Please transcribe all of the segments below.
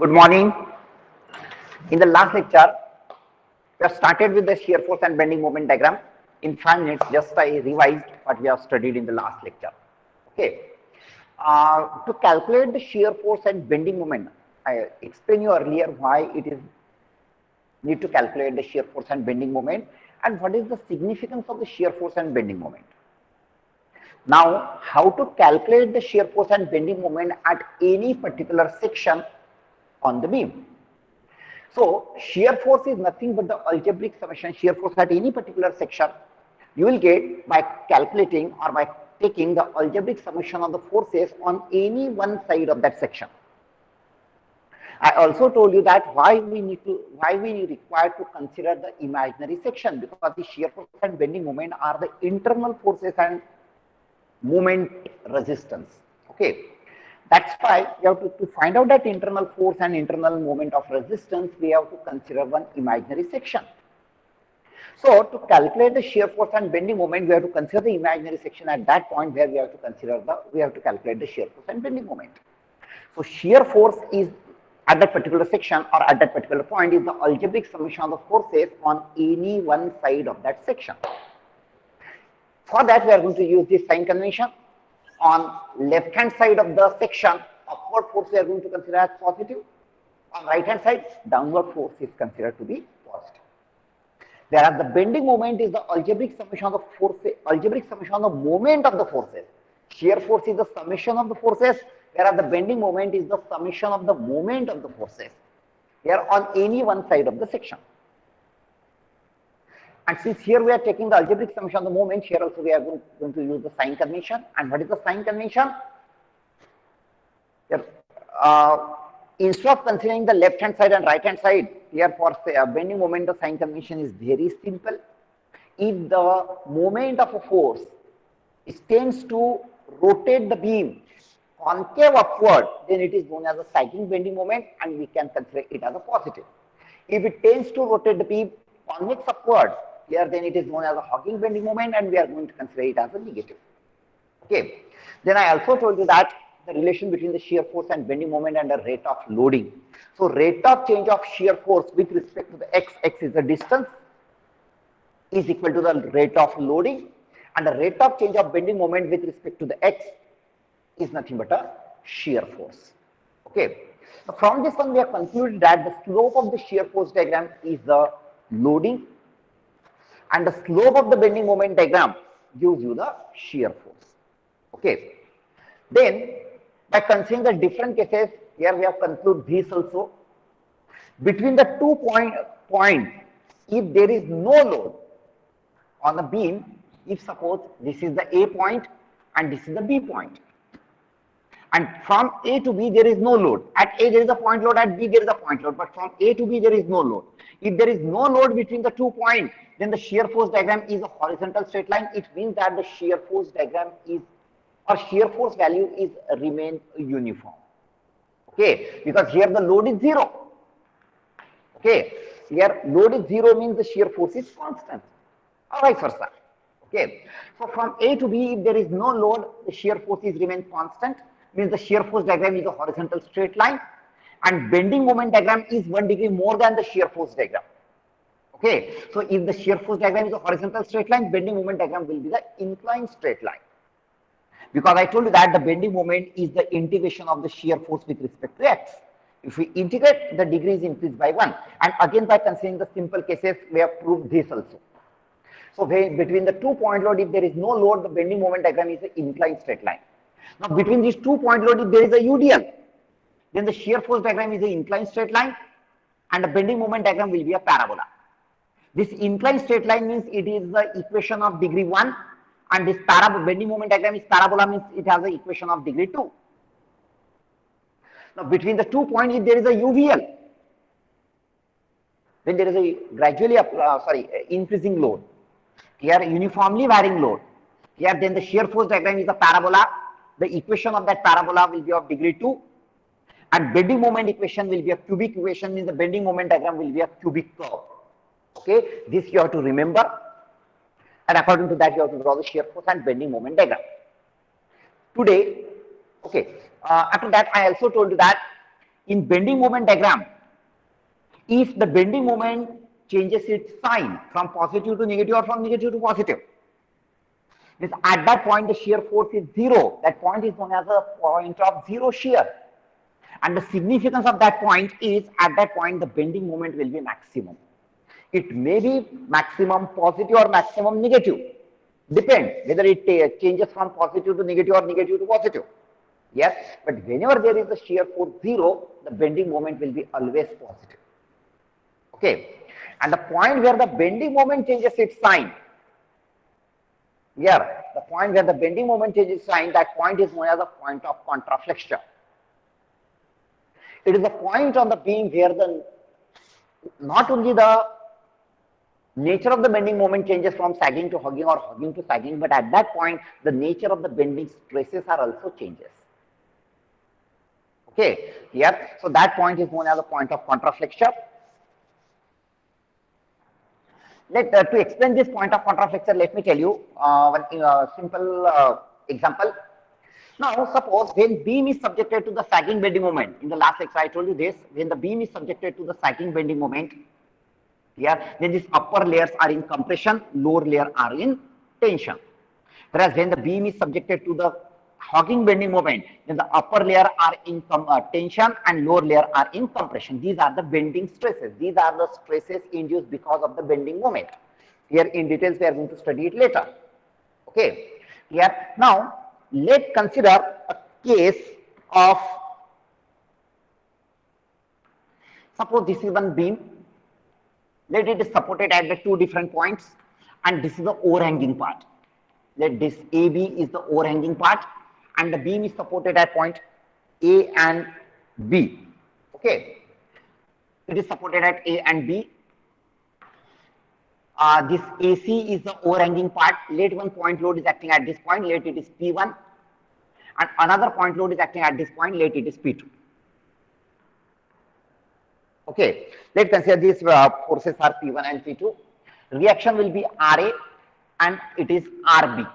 Good morning. In the last lecture, we have started with the shear force and bending moment diagram. In 5 minutes, just I revised what we have studied in the last lecture. Okay. To calculate the shear force and bending moment, I explained you earlier why it is need to calculate the shear force and bending moment and what is the significance of the shear force and bending moment. Now, how to calculate the shear force and bending moment at any particular section on the beam. So, shear force is nothing but the algebraic summation shear force at any particular section you will get by calculating or by taking the algebraic summation of the forces on any one side of that section. I also told you that why we require to consider the imaginary section, because the shear force and bending moment are the internal forces and moment resistance. Okay. That's why we have to find out that internal force and internal moment of resistance, we have to consider one imaginary section. So to calculate the shear force and bending moment, we have to consider the imaginary section at that point where we have to calculate the shear force and bending moment. So shear force is at that particular section or at that particular point is the algebraic summation of the forces on any one side of that section. For that, we are going to use this sign convention. On left hand side of the section, upward force we are going to consider as positive. On right hand side, downward force is considered to be positive. Whereas the bending moment is the algebraic summation of the forces, algebraic summation of the moment of the forces. Shear force is the summation of the forces, whereas the bending moment is the summation of the moment of the forces. They are on any one side of the section. And since here we are taking the algebraic summation of the moment, here also we are going to use the sign convention. And what is the sign convention? Here, instead of considering the left hand side and right hand side, here for bending moment, the sign convention is very simple. If the moment of a force tends to rotate the beam concave upward, then it is known as a cyclic bending moment and we can consider it as a positive. If it tends to rotate the beam convex upward, here then it is known as a Hawking bending moment and we are going to consider it as a negative. Okay. Then I also told you that the relation between the shear force and bending moment and the rate of loading. So rate of change of shear force with respect to the x is the distance, is equal to the rate of loading, and the rate of change of bending moment with respect to the x is nothing but a shear force. Okay. So from this one we have concluded that the slope of the shear force diagram is the loading and the slope of the bending moment diagram gives you the shear force. Okay. Then by considering the different cases, here we have concluded this also. Between the 2 points, if there is no load on the beam, if suppose this is the A point and this is the B point, and from A to B there is no load. At A there is a point load, at B there is a point load, but from A to B there is no load. If there is no load between the 2 points, then the shear force diagram is a horizontal straight line. It means that the shear force diagram is, or shear force value is remain uniform. Okay, because here the load is 0. Okay, here load is 0 means the shear force is constant, or vice versa. Okay, so from A to B, if there is no load, the shear force is remain constant, means the shear force diagram is a horizontal straight line, and bending moment diagram is 1 degree more than the shear force diagram. Okay, so if the shear force diagram is a horizontal straight line, bending moment diagram will be the inclined straight line. Because I told you that the bending moment is the integration of the shear force with respect to x. If we integrate, the degree is increased by 1. And again, by considering the simple cases, we have proved this also. So between the 2 point load, if there is no load, the bending moment diagram is an inclined straight line. Now between these 2 point load, if there is a UDL, then the shear force diagram is an inclined straight line and the bending moment diagram will be a parabola. This inclined straight line means it is the equation of degree 1, and this bending moment diagram is parabola, means it has the equation of degree 2. Now between the 2 points, if there is a UVL, then there is a gradually increasing load. Here uniformly varying load. Here then the shear force diagram is a parabola. The equation of that parabola will be of degree 2, and bending moment equation will be a cubic equation, means the bending moment diagram will be a cubic curve. Okay, this you have to remember, and according to that you have to draw the shear force and bending moment diagram. Today, okay, after that I also told you that in bending moment diagram, if the bending moment changes its sign from positive to negative or from negative to positive, means at that point the shear force is zero. That point is known as a point of zero shear. And the significance of that point is at that point the bending moment will be maximum. It may be maximum positive or maximum negative. Depends whether it changes from positive to negative or negative to positive. Yes, but whenever there is a shear force zero, the bending moment will be always positive. Okay, and the point where the bending moment changes its sign, here the point where the bending moment changes sign, that point is known as a point of contraflexure. It is a point on the beam where the not only the nature of the bending moment changes from sagging to hugging or hugging to sagging, but at that point the nature of the bending stresses are also changes. Okay, here, so that point is known as a point of contraflexure. To explain this point of contraflexure, let me tell you one simple example. Now, suppose when beam is subjected to the sagging bending moment, in the last lecture I told you this, when the beam is subjected to the sagging bending moment, here, then these upper layers are in compression, lower layer are in tension. Whereas when the beam is subjected to the hugging bending moment, then the upper layer are in tension and lower layer are in compression. These are the bending stresses. These are the stresses induced because of the bending moment. Here in details we are going to study it later. Okay. Here now let's consider a case of, suppose this is one beam. Let it is supported at the two different points, and this is the overhanging part. Let this AB is the overhanging part, and the beam is supported at point A and B. Okay, it is supported at A and B. This AC is the overhanging part. Let one point load is acting at this point. Let it is P1, and another point load is acting at this point. Let it is P2. Okay, let's consider these forces are P1 and P2. Reaction will be RA and it is RB.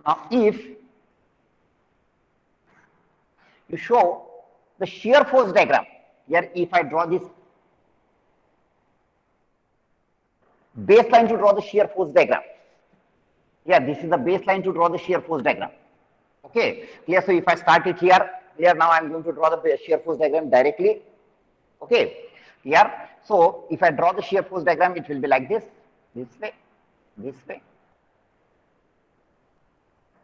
Now, if you show the shear force diagram, here if I draw this baseline to draw the shear force diagram, here this is the baseline to draw the shear force diagram. Okay, clear? So if I start it here, now I am going to draw the shear force diagram directly. Okay, here, so if I draw the shear force diagram, it will be like this way, this way.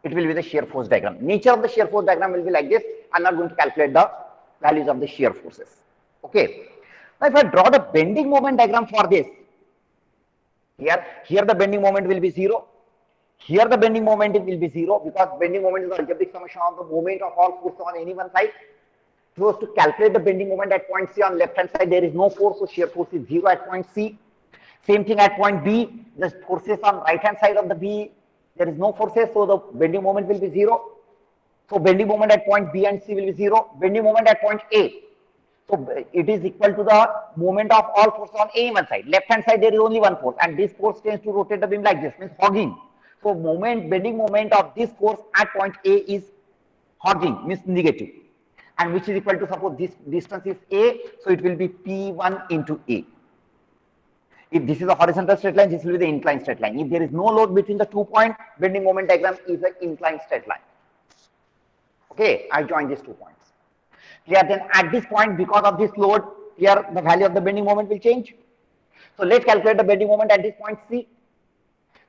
It will be the shear force diagram. Nature of the shear force diagram will be like this. I'm not going to calculate the values of the shear forces. Okay, now if I draw the bending moment diagram for this, here the bending moment will be zero. Here the bending moment will be zero, because bending moment is the algebraic summation of the moment of all forces on any one side. So to calculate the bending moment at point C, on left hand side there is no force, so shear force is zero at point C. Same thing at point B, the forces on right hand side of the B, there is no forces, so the bending moment will be zero. So bending moment at point B and C will be zero. Bending moment at point A, so it is equal to the moment of all forces on any one side. Left hand side there is only one force, and this force tends to rotate the beam like this, means hogging. So bending moment of this force at point A is hogging, means negative, and which is equal to, suppose this distance is A, so it will be P1 into A. If this is a horizontal straight line, this will be the inclined straight line. If there is no load between the 2 points, bending moment diagram is an inclined straight line. Okay, I join these 2 points. Here then at this point, because of this load, here the value of the bending moment will change. So let's calculate the bending moment at this point C.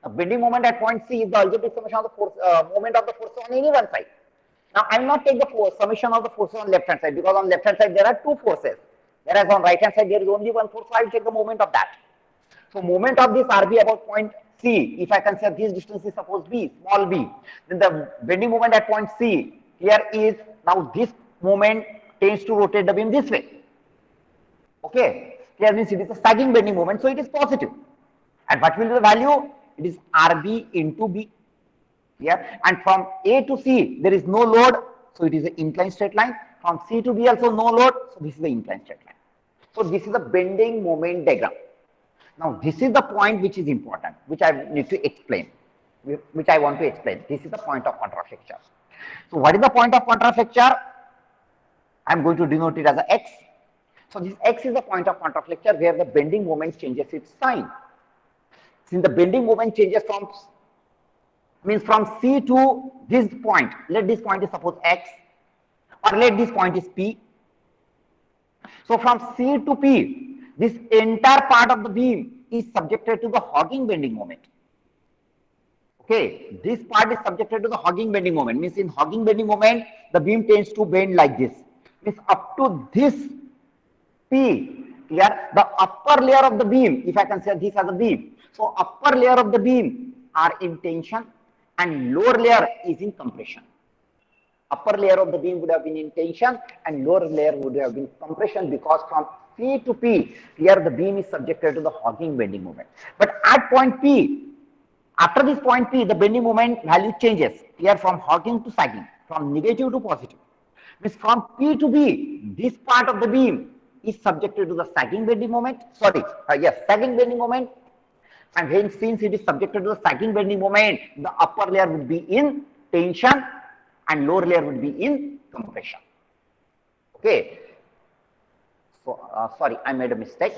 The bending moment at point C is the algebraic summation of the force, moment of the force on any one side. Now I will not take the summation of the forces on left hand side, because on left hand side there are two forces, whereas on right hand side there is only one force, so I will take the moment of that. So moment of this RB about point C, if I consider this distance is suppose B, small b, then the bending moment at point C here is, now this moment tends to rotate the beam this way. Okay, here means it is a sagging bending moment, so it is positive. And what will be the value? It is RB into B. Here, and from A to C there is no load, so it is an inclined straight line. From C to B also no load, so this is the inclined straight line. So this is the bending moment diagram. Now this is the point which is important, which I need to explain, which I want to explain. This is the point of contraflexure. So what is the point of contraflexure? I'm going to denote it as a x. So this x is the point of contraflexure where the bending moment changes its sign. Since the bending moment changes from C to this point, let this point is suppose x, or let this point is P. So from C to P, this entire part of the beam is subjected to the Hawking bending moment. Okay, this part is subjected to the Hawking bending moment. Means in Hawking bending moment, the beam tends to bend like this. Means up to this P, here the upper layer of the beam, if I consider this as a beam, so upper layer of the beam are in tension and lower layer is in compression. Upper layer of the beam would have been in tension and lower layer would have been compression, because from P to P, here the beam is subjected to the Hawking bending moment. But at point P, after this point P, the bending moment value changes here from Hawking to sagging, from negative to positive. Means from P to B, this part of the beam is subjected to the sagging bending moment. Sagging bending moment. And hence, since it is subjected to the sagging bending moment, the upper layer would be in tension and lower layer would be in compression. Okay. So, sorry, I made a mistake.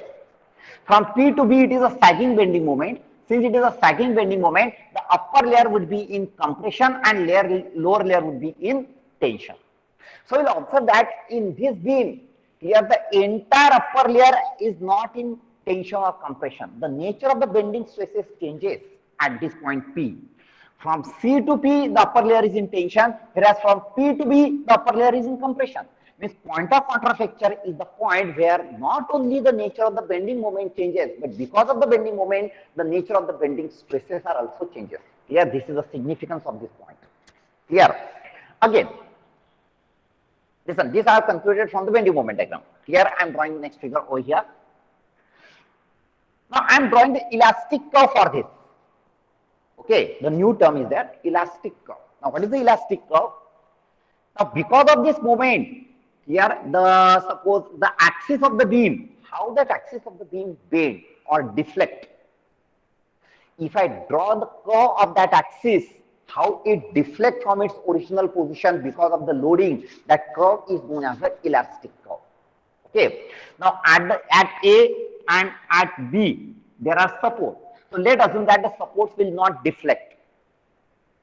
From P to B, it is a sagging bending moment. Since it is a sagging bending moment, the upper layer would be in compression and lower layer would be in tension. So, you'll observe that in this beam, here the entire upper layer is not in tension or compression. The nature of the bending stresses changes at this point P. From C to P, the upper layer is in tension, whereas from P to B, the upper layer is in compression. Means point of contraflexure is the point where not only the nature of the bending moment changes, but because of the bending moment, the nature of the bending stresses are also changes. Here, this is the significance of this point. Here, again, listen, these are concluded from the bending moment diagram. Here, I am drawing the next figure over here. Now, I am drawing the elastic curve for this. Okay, the new term is there, elastic curve. Now, what is the elastic curve? Now, because of this moment, here suppose the axis of the beam, how that axis of the beam bend or deflect. If I draw the curve of that axis, how it deflects from its original position because of the loading, that curve is known as the elastic curve. Okay. Now, at A and at B, there are supports. So, let us assume that the supports will not deflect.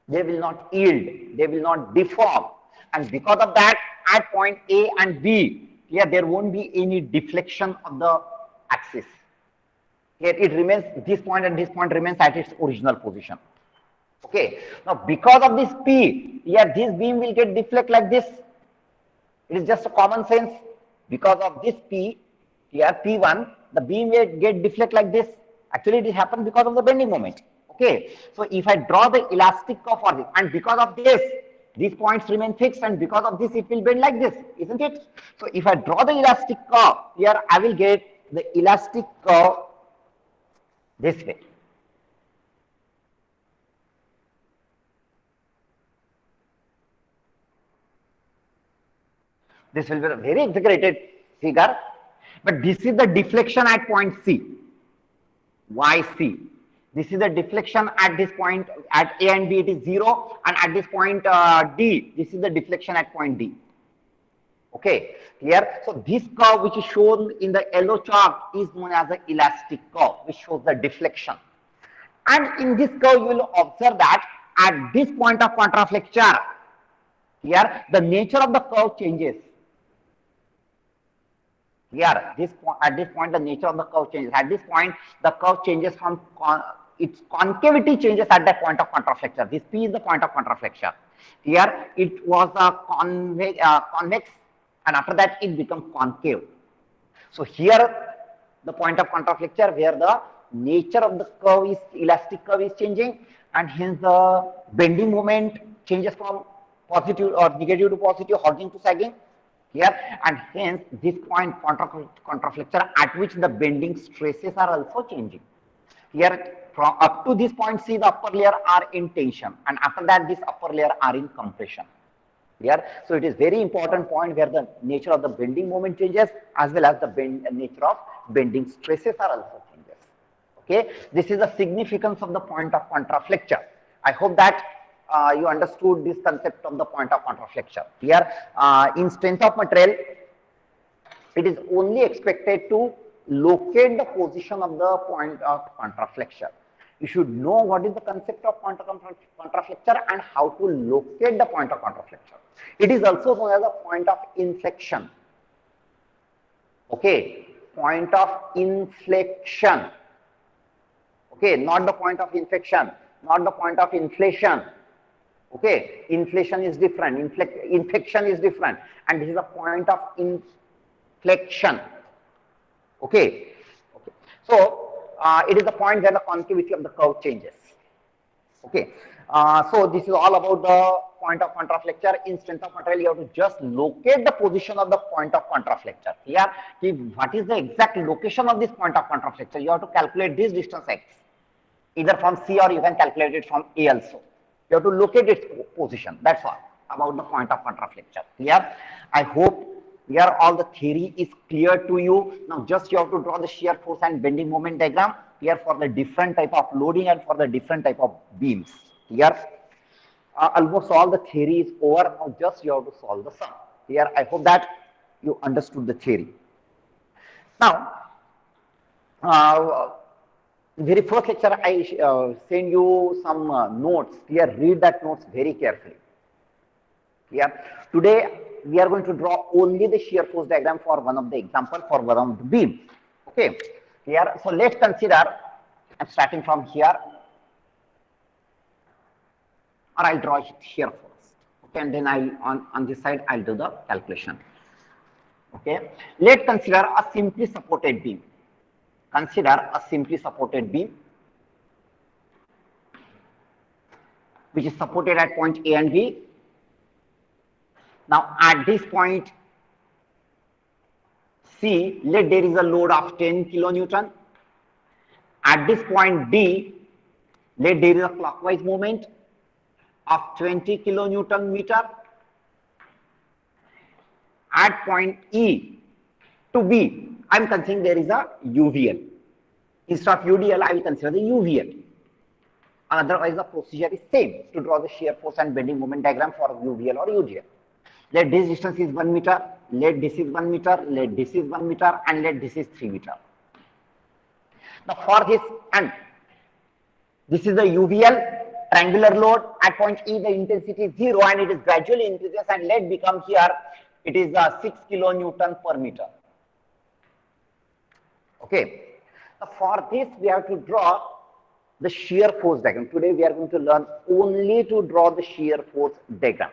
They will not yield. They will not deform. And because of that, at point A and B, here there won't be any deflection of the axis. Here it remains, this point and this point remains at its original position. Okay. Now, because of this P, here this beam will get deflect like this. It is just a common sense. Because of this P, here P1, the beam will get deflect like this. Actually, it happens because of the bending moment. Okay. So, if I draw the elastic curve for this, and because of this, these points remain fixed, and because of this, it will bend like this, isn't it? So, if I draw the elastic curve, here I will get the elastic curve this way. This will be a very exaggerated figure, but this is the deflection at point C, YC. This is the deflection at this point, at A and B it is 0, and at this point D, this is the deflection at point D. Okay, here. So this curve which is shown in the yellow chalk is known as the elastic curve, which shows the deflection. And in this curve, you will observe that at this point of contraflexure, here the nature of the curve changes. Here, at this point, the nature of the curve changes. At this point, the curve changes from its concavity changes at that point of contraflexure. This P is the point of contraflexure. Here, it was a convex, and after that, it becomes concave. So here, the point of contraflexure where the nature of the curve is elastic curve is changing, and hence the bending moment changes from positive or negative to positive, Hawking to sagging. Here, and hence this point contraflexure at which the bending stresses are also changing. Here, from up to this point C, the upper layer are in tension, and after that this upper layer are in compression. Here, so it is very important point where the nature of the bending moment changes as well as the nature of bending stresses are also changes. Okay, this is the significance of the point of contraflexure. I hope that you understood this concept of the point of contraflexion. Here, in strength of material, it is only expected to locate the position of the point of contraflexion. You should know what is the concept of point of contraflexion and how to locate the point of contraflexion. It is also known as a point of inflection. Okay, point of inflection. Okay, not the point of infection, not the point of inflation. Okay, inflation is different, infection is different, and this is a point of inflection. Okay, okay. So it is the point where the concavity of the curve changes. Okay, so this is all about the point of contraflexure. In strength of material, you have to just locate the position of the point of contraflexure. Here, what is the exact location of this point of contraflexure? You have to calculate this distance x, either from C or you can calculate it from A also. You have to locate its position. That's all about the point of contraflexure. Clear? I hope here all the theory is clear to you. Now just you have to draw the shear force and bending moment diagram here for the different type of loading and for the different type of beams. Here, almost all the theory is over. Now just you have to solve the sum. Here, I hope that you understood the theory. Now, very first lecture, I send you some notes. Here, read that notes very carefully. Here, today we are going to draw only the shear force diagram for one of the example for one of the beam. Okay. Here, so let's consider. I'm starting from here, or I'll draw it here first. Okay, and then I'll on this side I'll do the calculation. Okay. Let's consider a simply supported beam. Consider a simply supported beam which is supported at point A and B. Now at this point C, let there is a load of 10 kilonewton. At this point D, let there is a clockwise moment of 20 kilonewton meter. At point E to B, I am considering there is a UVL. Instead of UDL, I will consider the UVL. Otherwise, the procedure is same to draw the shear force and bending moment diagram for UVL or UGL. Let this distance is 1 meter, let this is 1 meter, let this is 1 meter, and let this is 3 meter. Now for this, and this is the UVL triangular load. At point E, the intensity is 0 and it is gradually increases, and let become here, it is 6 kilonewton per meter. Okay. Now for this, we have to draw the shear force diagram. Today we are going to learn only to draw the shear force diagram.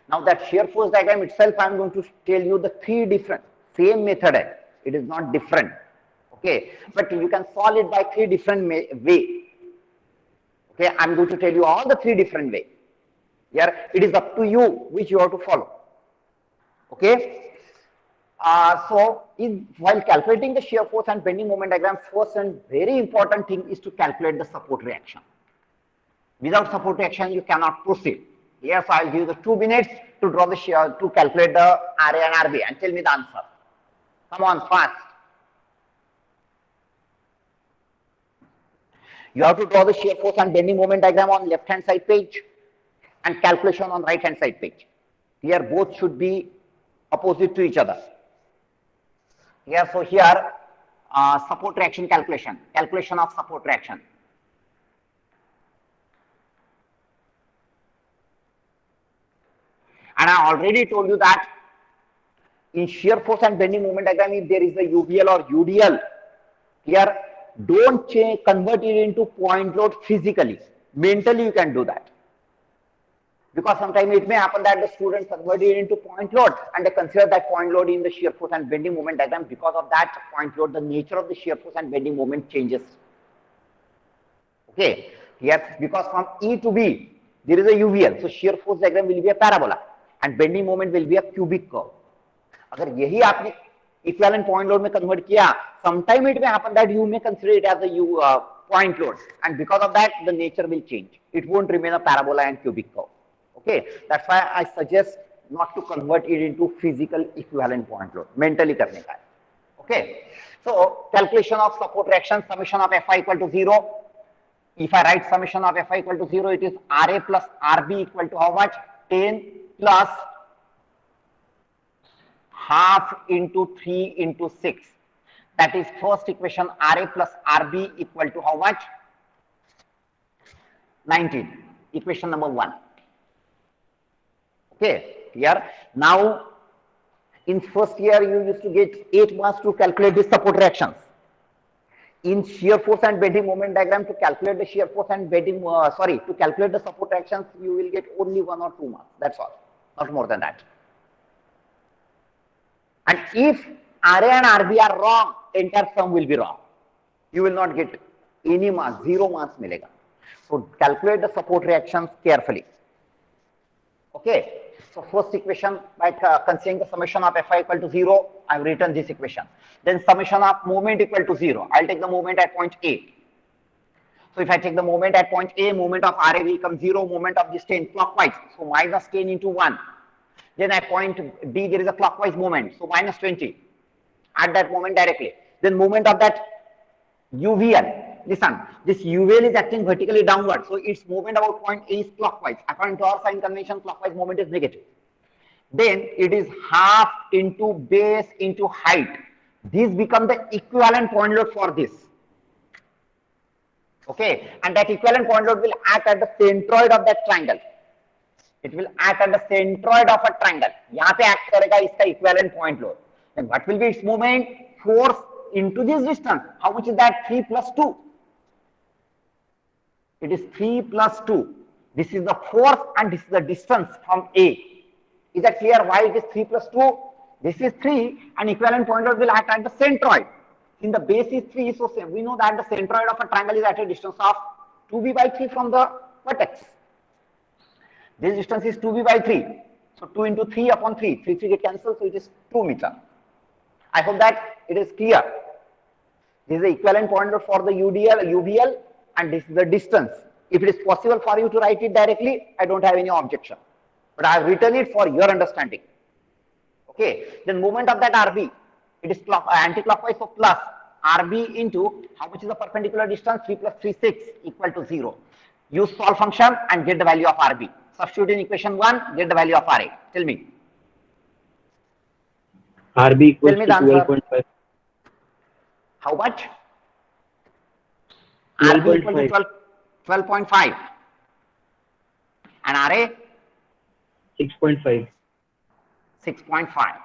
Now that shear force diagram itself, I am going to tell you the three different, same method. It is not different. Okay, but you can solve it by three different way. Okay, I am going to tell you all the three different way. Here it is up to you which you have to follow. Okay. So while calculating the shear force and bending moment diagram, first and very important thing is to calculate the support reaction. Without support reaction, you cannot proceed. Yes, I'll give you the 2 minutes to draw the shear, to calculate the RA and RB and tell me the answer. Come on, fast. You have to draw the shear force and bending moment diagram on left hand side page and calculation on right hand side page. Here both should be opposite to each other. Here, so here support reaction calculation of support reaction. And I already told you that in shear force and bending moment diagram, if there is a UVL or UDL, here don't convert it into point load physically. Mentally you can do that. Because sometimes it may happen that the students convert it into point load and they consider that point load in the shear force and bending moment diagram. Because of that point load, the nature of the shear force and bending moment changes. Okay, here because from E to B, there is a UVL. So shear force diagram will be a parabola and bending moment will be a cubic curve. अगर यही आपने equivalent point load में convert किया, sometime it may happen that you may consider it as a point load, and because of that the nature will change. It won't remain a parabola and cubic curve. Okay, that's why I suggest not to convert it into physical equivalent point load. Mentally करने का. Okay, so calculation of support reaction, summation of Fi equal to 0. If I write summation of Fi equal to 0, it is Ra plus Rb equal to how much? 10 plus half into 3 into 6. That is first equation, Ra plus Rb equal to how much? 19. Equation number 1. Okay, here. Now, in first year, you used to get 8 marks to calculate the support reactions. In shear force and bending moment diagram, to calculate the shear force and bending, to calculate the support reactions, you will get only 1 or 2 marks. That's all, not more than that. And if Ra and Rb are wrong, entire sum will be wrong. You will not get any marks, 0 marks milega. So calculate the support reactions carefully. Okay. So first equation, by considering the summation of Fi equal to 0, I have written this equation. Then summation of moment equal to 0. I'll take the moment at point A. So if I take the moment at point A, moment of Ra will become 0, moment of this 10 clockwise. So minus 10 into 1. Then at point B, there is a clockwise moment. So minus 20 at that moment directly. Then moment of that UVL. Listen, this UVL is acting vertically downward. So its movement about point A is clockwise. According to our sign convention, clockwise movement is negative. Then it is half into base into height. This becomes the equivalent point load for this. Okay, and that equivalent point load will act at the centroid of that triangle. It will act at the centroid of a triangle. यहाँ पे act करेगा इसका equivalent point load. Then what will be its movement? Force into this distance. How much is that? 3 plus 2. It is 3 plus 2. This is the force and this is the distance from A. Is that clear why it is 3 plus 2? This is 3 and equivalent point load will act at the centroid. In the base is 3, so we know that the centroid of a triangle is at a distance of 2b by 3 from the vertex. This distance is 2b by 3. So 2 into 3 upon 3. 3 get cancelled, so it is 2 meter. I hope that it is clear. This is the equivalent point load for the UVL and this is the distance. If it is possible for you to write it directly, I don't have any objection. But I have written it for your understanding. Okay. Then movement of that RB, it is anti-clockwise, so plus RB into how much is the perpendicular distance? 3 plus 3, 6 equal to 0. Use solve function and get the value of RB. Substitute in equation 1, get the value of RA. Tell me. RB equals to 12.5. How much? RB equal to 12.5. And RA? 6.5. 6.5.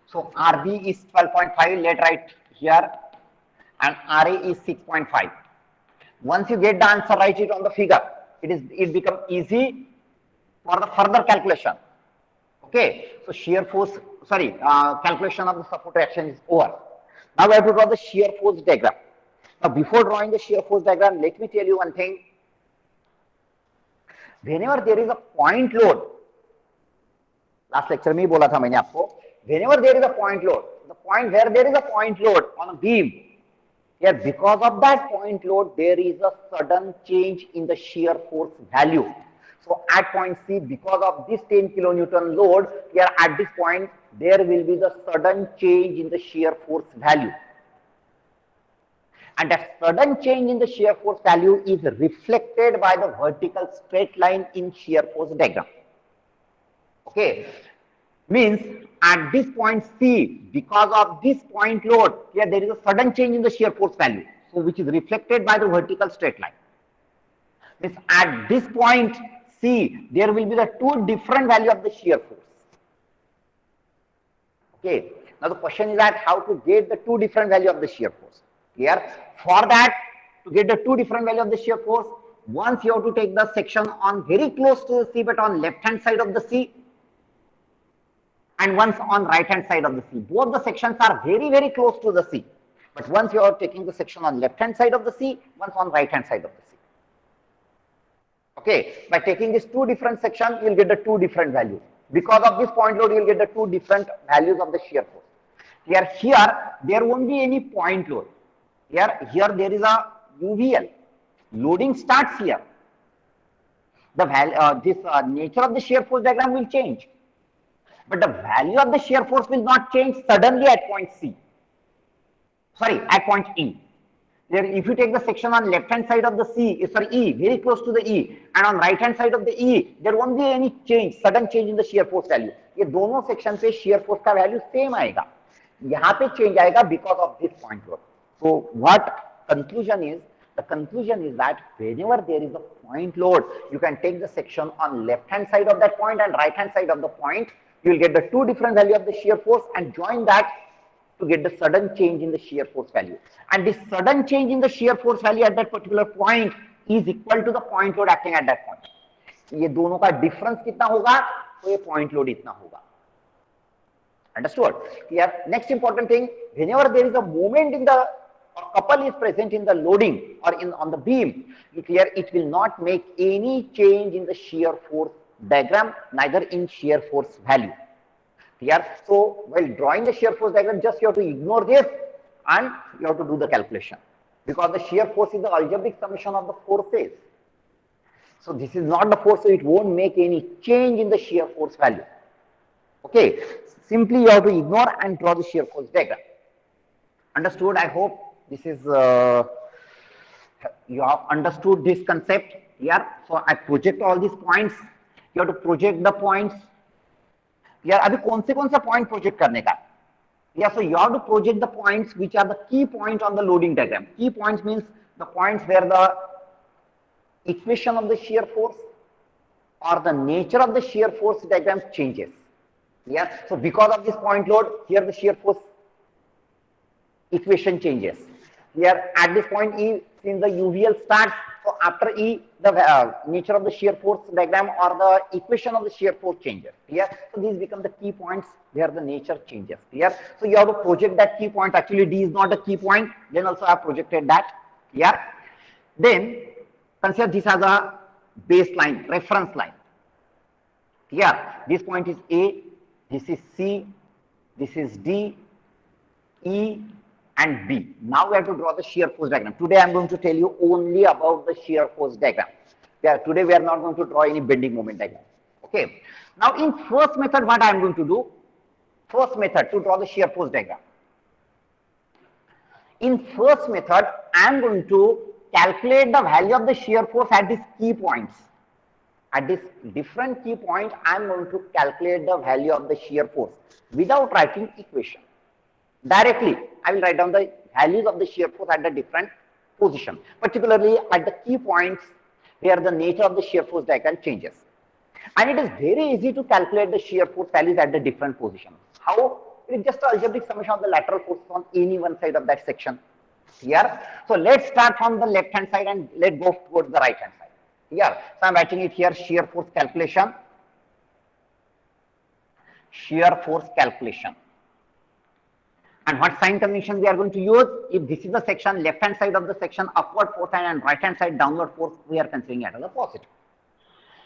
So RB is 12.5. Let's write here. And RA is 6.5. Once you get the answer, write it on the figure. It becomes easy for the further calculation. Okay. So shear force, calculation of the support reaction is over. Now we have to draw the shear force diagram. Now before drawing the shear force diagram, let me tell you one thing. Whenever there is a point load, last lecture में बोला था मैंने आपको, whenever there is a point load, the point where there is a point load on a beam, here because of that point load, there is a sudden change in the shear force value. So at point C, because of this 10 kilonewton load, here at this point, there will be the sudden change in the shear force value. And that sudden change in the shear force value is reflected by the vertical straight line in shear force diagram. Okay, means at this point C, because of this point load, here there is a sudden change in the shear force value, so which is reflected by the vertical straight line. Means at this point C, there will be the two different value of the shear force. Okay, now the question is that how to get the two different value of the shear force. Here, for that, to get the two different value of the shear force, once you have to take the section on very close to the C, but on left hand side of the C, and once on right hand side of the C. Both the sections are very, very close to the C. But once you are taking the section on left hand side of the C, once on right hand side of the C. Okay, by taking these two different sections, you will get the two different values. Because of this point load, you will get the two different values of the shear force. Here, there won't be any point load. Here there is a UVL. Loading starts here. The nature of the shear force diagram will change. But the value of the shear force will not change suddenly at point C. Sorry, at point E. If you take the section on left hand side of the E, very close to the E, and on right hand side of the E, there won't be any change, sudden change in the shear force value. ये दोनों section पे shear force का value same आएगा. यहाँ पे change आएगा because of this point load. So what conclusion is? The conclusion is that whenever there is a point load, you can take the section on left hand side of that point and right hand side of the point. You will get the two different value of the shear force and join that to get the sudden change in the shear force value. And this sudden change in the shear force value at that particular point is equal to the point load acting at that point. ये दोनों का difference कितना होगा? तो ये point load इतना होगा. Understood? Here, next important thing, whenever there is a moment in the or couple is present in the loading or on the beam, here it will not make any change in the shear force diagram, neither in shear force value. Here, so while drawing the shear force diagram, just you have to ignore this and you have to do the calculation, because the shear force is the algebraic summation of the forces. So this is not the force, so it won't make any change in the shear force value. Okay, simply you have to ignore and draw the shear force diagram. Understood? I hope this is you have understood this concept here. So I project all these points. You have to project the points. यार अभी कौन से point project करने का? Yeah, so you have to project the points which are the key point on the loading diagram. Key points means the points where the equation of the shear force or the nature of the shear force diagram changes. Yeah, so because of this point load, here the shear force equation changes. Here at this point E, since the UVL starts, so after E, the nature of the shear force diagram or the equation of the shear force changes. Here, so these become the key points where the nature changes. Here, so you have to project that key point. Actually, D is not a key point. Then also I have projected that. Here, then consider this as a baseline, reference line. Here, this point is A, this is C, this is D, E, and B. Now we have to draw the shear force diagram. Today I am going to tell you only about the shear force diagram. Yeah, today we are not going to draw any bending moment diagram. Okay. Now in first method, what I am going to do? First method to draw the shear force diagram. In first method, I am going to calculate the value of the shear force at these key points. At this different key point, I am going to calculate the value of the shear force without writing equation. Directly, I will write down the values of the shear force at the different position, particularly at the key points where the nature of the shear force diagram changes. And it is very easy to calculate the shear force values at the different positions. How? It is just an algebraic summation of the lateral forces on any one side of that section. Here, so let's start from the left hand side and let's go towards the right hand side. Here, so I'm writing it here, shear force calculation. Shear force calculation. And what sign convention we are going to use? If this is the section, left hand side of the section, upward force and right hand side downward force, we are considering it as a positive.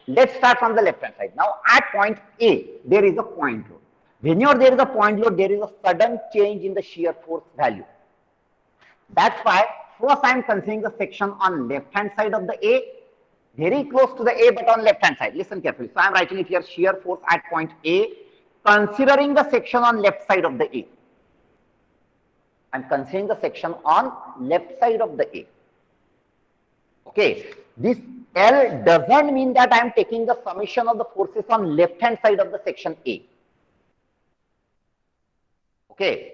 Let's start from the left hand side. Now at point A, there is a point load. Whenever there is a point load, there is a sudden change in the shear force value. That's why first I am considering the section on left hand side of the A, very close to the A but on left hand side. Listen carefully. So I am writing it here, shear force at point A, considering the section on left side of the A. I am considering the section on left side of the A. Okay, this L doesn't mean that I am taking the summation of the forces on left hand side of the section A. Okay,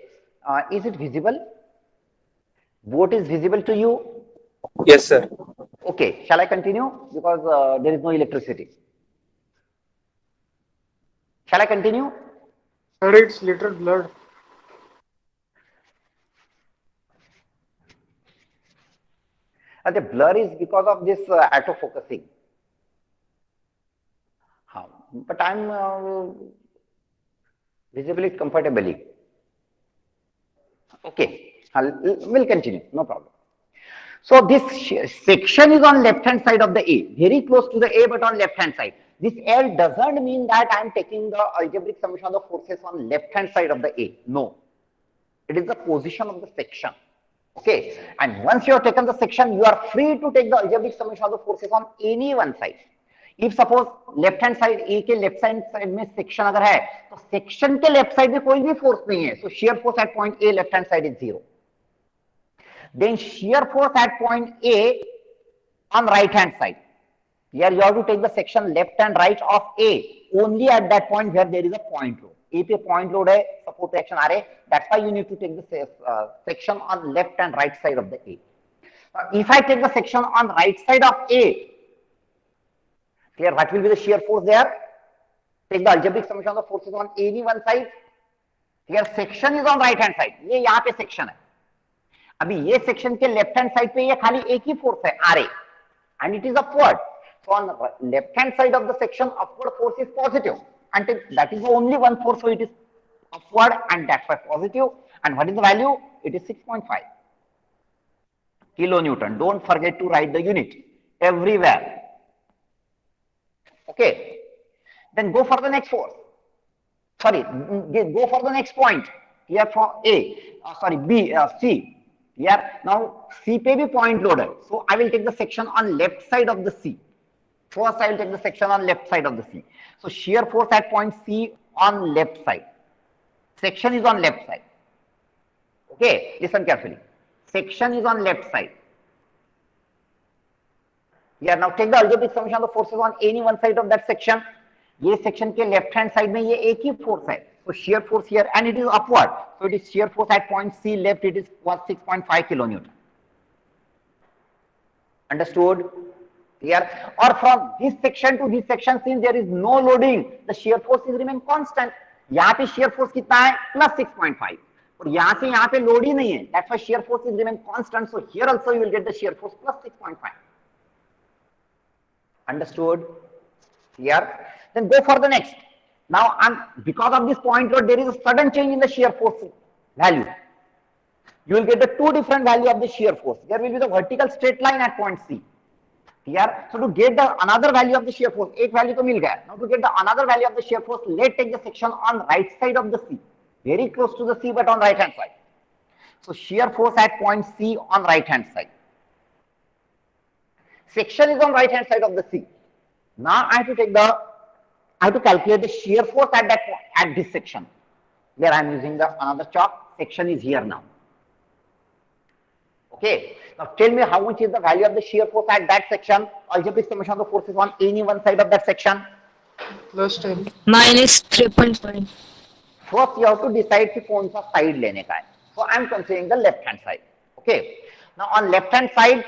is it visible? What is visible to you? Yes, sir. Okay, shall I continue? Because there is no electricity. Shall I continue? Sir, it's little blurred. The blur is because of this autofocusing. But I am visible it comfortably. Okay, we'll continue, no problem. So this section is on left hand side of the A, very close to the A but on left hand side. This L doesn't mean that I am taking the algebraic summation of the forces on left hand side of the A. No, it is the position of the section. Okay, and once you have taken the section, you are free to take the algebraic summation of the forces on any one side. If suppose left hand side A के left hand side में section अगर है, तो section के left side में कोई भी force नहीं है. So shear force at point A left hand side is 0. Then shear force at point A on right hand side. Here you have to take the section left and right of A only at that point where there is a point load. A पे point load है, support reaction आ रहे. That's why you need to take the section on left and right side of the A. If I take the section on right side of A, clear, what will be the shear force there? Take the algebraic summation of the forces on any one side. Here section is on right hand side. ये यहाँ पे section है. अभी ये section के left hand side पे ये खाली एक ही force है RA, and it is upward. So on the left hand side of the section, upward force is positive, and that is the only one force, so it is upward, and that's why positive. And what is the value? It is 6.5 kilonewton. Don't forget to write the unit everywhere. Okay. Then go for the next force. Sorry, go for the next point. Here from C. Here now C पे भी point loaded. So I will take the section on left side of the C. First I will take the section on left side of the C. So shear force at point C on left side. Section is on left side. Okay, listen carefully. Section is on left side. Here now take the algebraic summation of the forces on any one side of that section. ये section के left hand side में ये एक ही force है, so shear force here, and it is upward, so it is shear force at point C left, it is 6.5 kilonewton. Understood? Here, or from this section to this section, since there is no loading, the shear force is remain constant. यहाँ पे shear force कितना है? Plus 6.5. और यहाँ से यहाँ पे load ही नहीं है, that's why shear force is remain constant. So here also you will get the shear force plus 6.5. Understood? Here. Then go for the next. Now, because of this point load, there is a sudden change in the shear force value. You will get the two different value of the shear force. There will be the vertical straight line at point C. Here, so to get the another value of the shear force, एक value तो मिल गया. Now to get the another value of the shear force, let's take the section on right side of the C, very close to the C, but on right hand side. So shear force at point C on right hand side. Section is on right hand side of the C. Now I have to calculate the shear force at this section. There I am using the another chalk. Section is here now. Okay. Now tell me how much is the value of the shear force at that section. Algebraic summation of the forces on any one side of that section. Plus 10. Minus 3.5. First you have to decide कि कौन सा side लेने का है. So I am considering the left hand side. Okay. Now on left hand side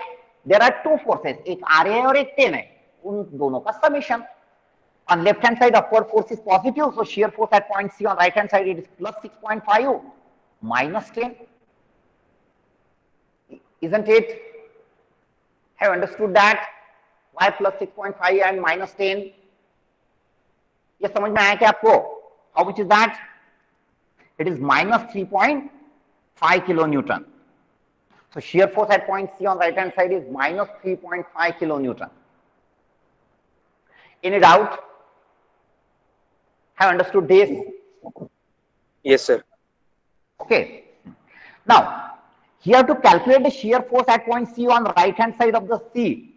there are two forces. एक RA है और एक 10 है. उन दोनों का summation. On left hand side, upward force is positive, so shear force at point C. On right hand side, it is plus 6.5 minus 10. Isn't it? Have you understood that? Why plus 6.5 and minus 10? ये समझ में आया क्या आपको? How much is that? It is minus 3.5 kilonewton. So shear force at point C on right hand side is minus 3.5 kilonewton. Any doubt? Have understood this? Yes, sir. Okay. Now, here to calculate the shear force at point C on right hand side of the C,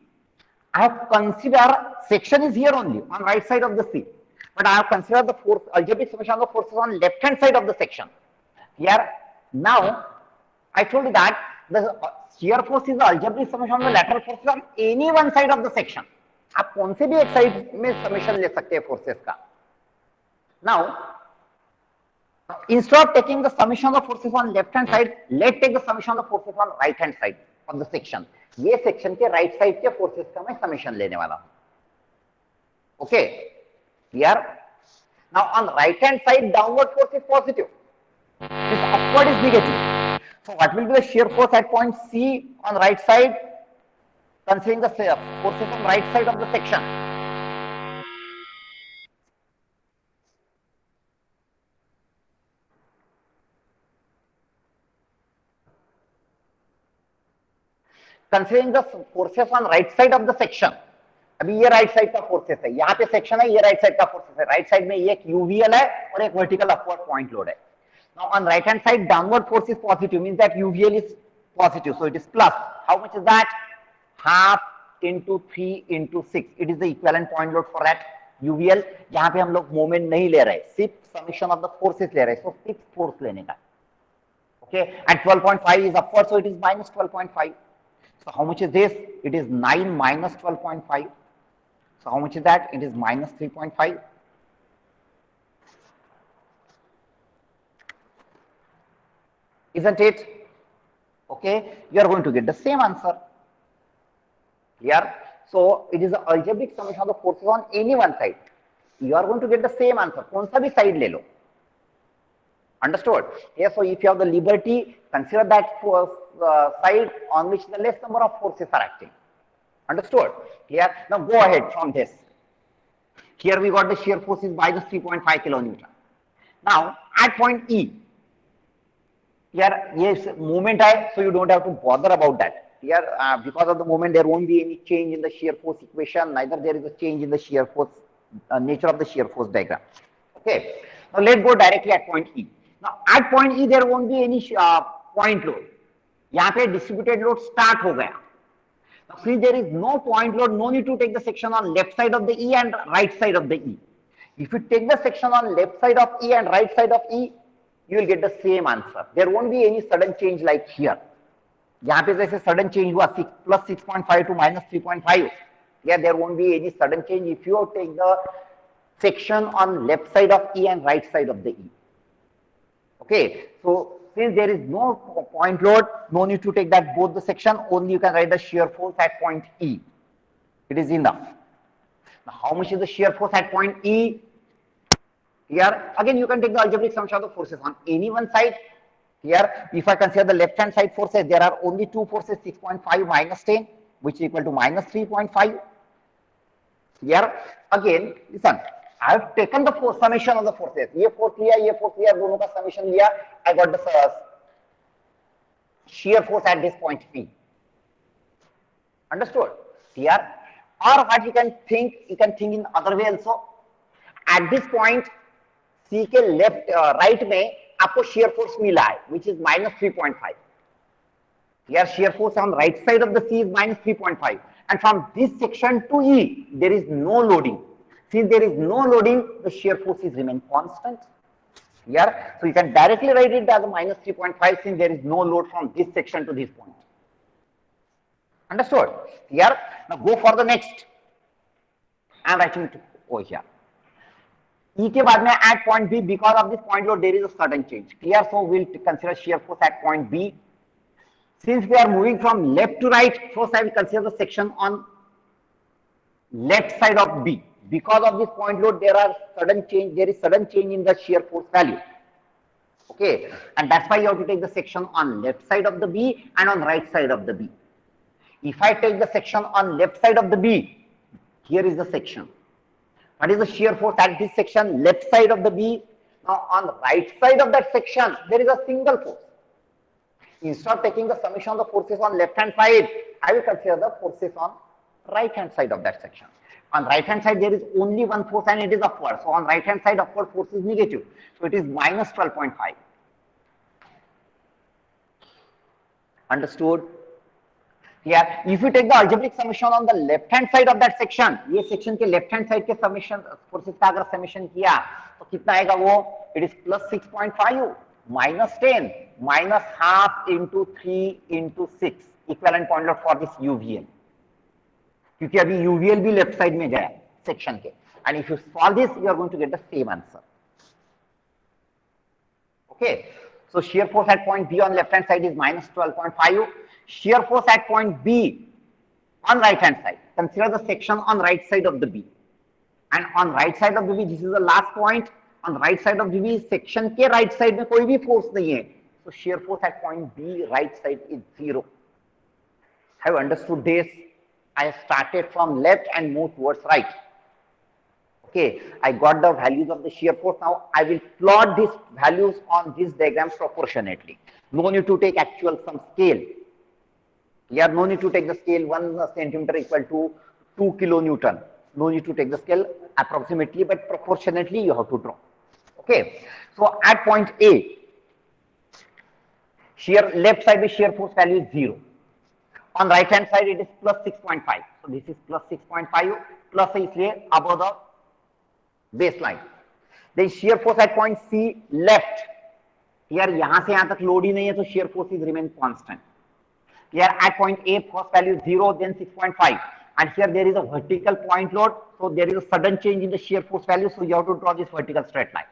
I have considered section is here only on right side of the C, but I have considered the force algebraic summation of the forces on left hand side of the section. Here now I told you that the shear force is the algebraic summation of the lateral forces on any one side of the section. आप कौन से भी एक side में summation ले सकते हैं forces का. Now, instead of taking the summation of the forces on left hand side, let's take the summation of the forces on right hand side of the section. ये section के right side के forces का मैं summation लेने वाला हूँ. Okay, clear? Now on right hand side, downward force is positive. This upward is negative. So what will be the shear force at point C on right side? Considering the forces on right side of the section. Considering the forces on right side of the section. अभी ये right side का forces है, यहाँ पे section है, ये right side का forces है. Right side में ये एक UVL है और एक vertical upward point load है. Now on right hand side, downward force is positive, means that UVL is positive, so it is plus. How much is that? Half into 3 into 6. It is the equivalent point load for that UVL. यहाँ पे हम लोग moment नहीं ले रहे, सिर्फ summation of the forces ले रहे, so 6 force लेने का. Okay, and 12.5 is upward, so it is minus 12.5. So how much is this? It is 9 minus 12.5. So how much is that? It is minus 3.5. Isn't it? Okay, you are going to get the same answer here. So it is the algebraic summation of the forces on any one side. You are going to get the same answer. कौन सा भी side ले लो. Understood? Yes. So if you have the liberty, consider that force, side on which the less number of forces are acting. Understood? Here. Now go ahead from this. Here we got the shear force is minus 3.5 kilonewton. Now at point E, here yes moment I, so you don't have to bother about that. Here because of the moment there won't be any change in the shear force equation, neither there is a change in the shear force nature of the shear force diagram. Okay. Now let's go directly at point E. Now at point E there won't be any point load. यहाँ पे distributed load start हो गया. Now since there is no point load, no need to take the section on left side of the E and right side of the E. If you take the section on left side of E and right side of E, you will get the same answer. There won't be any sudden change like here. यहाँ पे जैसे sudden change हुआ plus 6.5 to minus 3.5. Yeah, there won't be any sudden change if you take the section on left side of E and right side of the E. Okay, so since there is no point load, no need to take that both the section, only you can write the shear force at point E. It is enough. Now how much is the shear force at point E? Here again you can take the algebraic summation of the forces on any one side. Here if I consider the left hand side forces, there are only two forces, 6.5 minus 10, which is equal to minus 3.5. Here again listen, I have taken the summation of the forces. ये force लिया, दोनों का summation लिया. I got the shear force at this point P. Understood? Here, or what you can think in other way also. At this point C के left right में आपको shear force मिला है, which is minus 3.5. Here shear force on right side of the C is minus 3.5, and from this section to E there is no loading. Since there is no loading, the shear forces remain constant. Here, so you can directly write it as a minus 3.5 since there is no load from this section to this point. Understood? Here, now go for the next. I am writing it over here. E के बाद में at point B, because of this point load there is a sudden change. Clear? So we'll consider shear force at point B. Since we are moving from left to right, first I will consider the section on left side of B. Because of this point load, there is sudden change in the shear force value. Okay, and that's why you have to take the section on left side of the B and on right side of the B. If I take the section on left side of the B, here is the section. What is the shear force at this section? Left side of the B. Now on the right side of that section, there is a single force. Instead of taking the summation of the forces on left hand side, I will consider the forces on right hand side of that section. On right hand side there is only one force and it is upward. So on right hand side upward force is negative. So it is minus 12.5. Understood? Here, if you take the algebraic summation on the left hand side of that section, ये section के left hand side के summation forces का अगर summation किया तो कितना आएगा वो? It is plus 6.5 minus 10 minus half into 3 into 6 equivalent point load for this UVL. क्योंकि अभी UVL भी लेफ्ट साइड में गया सेक्शन के, and if you solve this you are going to get the same answer. Okay, so shear force at point B on left hand side is minus 12.5. Shear force at point B on right hand side, consider the section on right side of the B, and on right side of the B, this is the last point. On right side of the B, section के right side में कोई भी force नहीं है, so shear force at point B right side is 0. Have you understood this? I started from left and moved towards right. Okay, I got the values of the shear force. Now I will plot these values on these diagrams proportionately. No need to take actual some scale. Here, no need to take the scale 1 centimeter equal to 2 kilonewton. No need to take the scale approximately, but proportionately you have to draw. Okay, so at point A, shear left side with shear force value is 0. On right hand side it is plus 6.5. So this is plus 6.5 plus is above the baseline. Then shear force at point C left Here यहाँ से यहाँ तक load ही नहीं है, तो shear force is remain constant. Here at point A, first value is 0, then 6.5, and here there is a vertical point load, so there is a sudden change in the shear force value, so you have to draw this vertical straight line.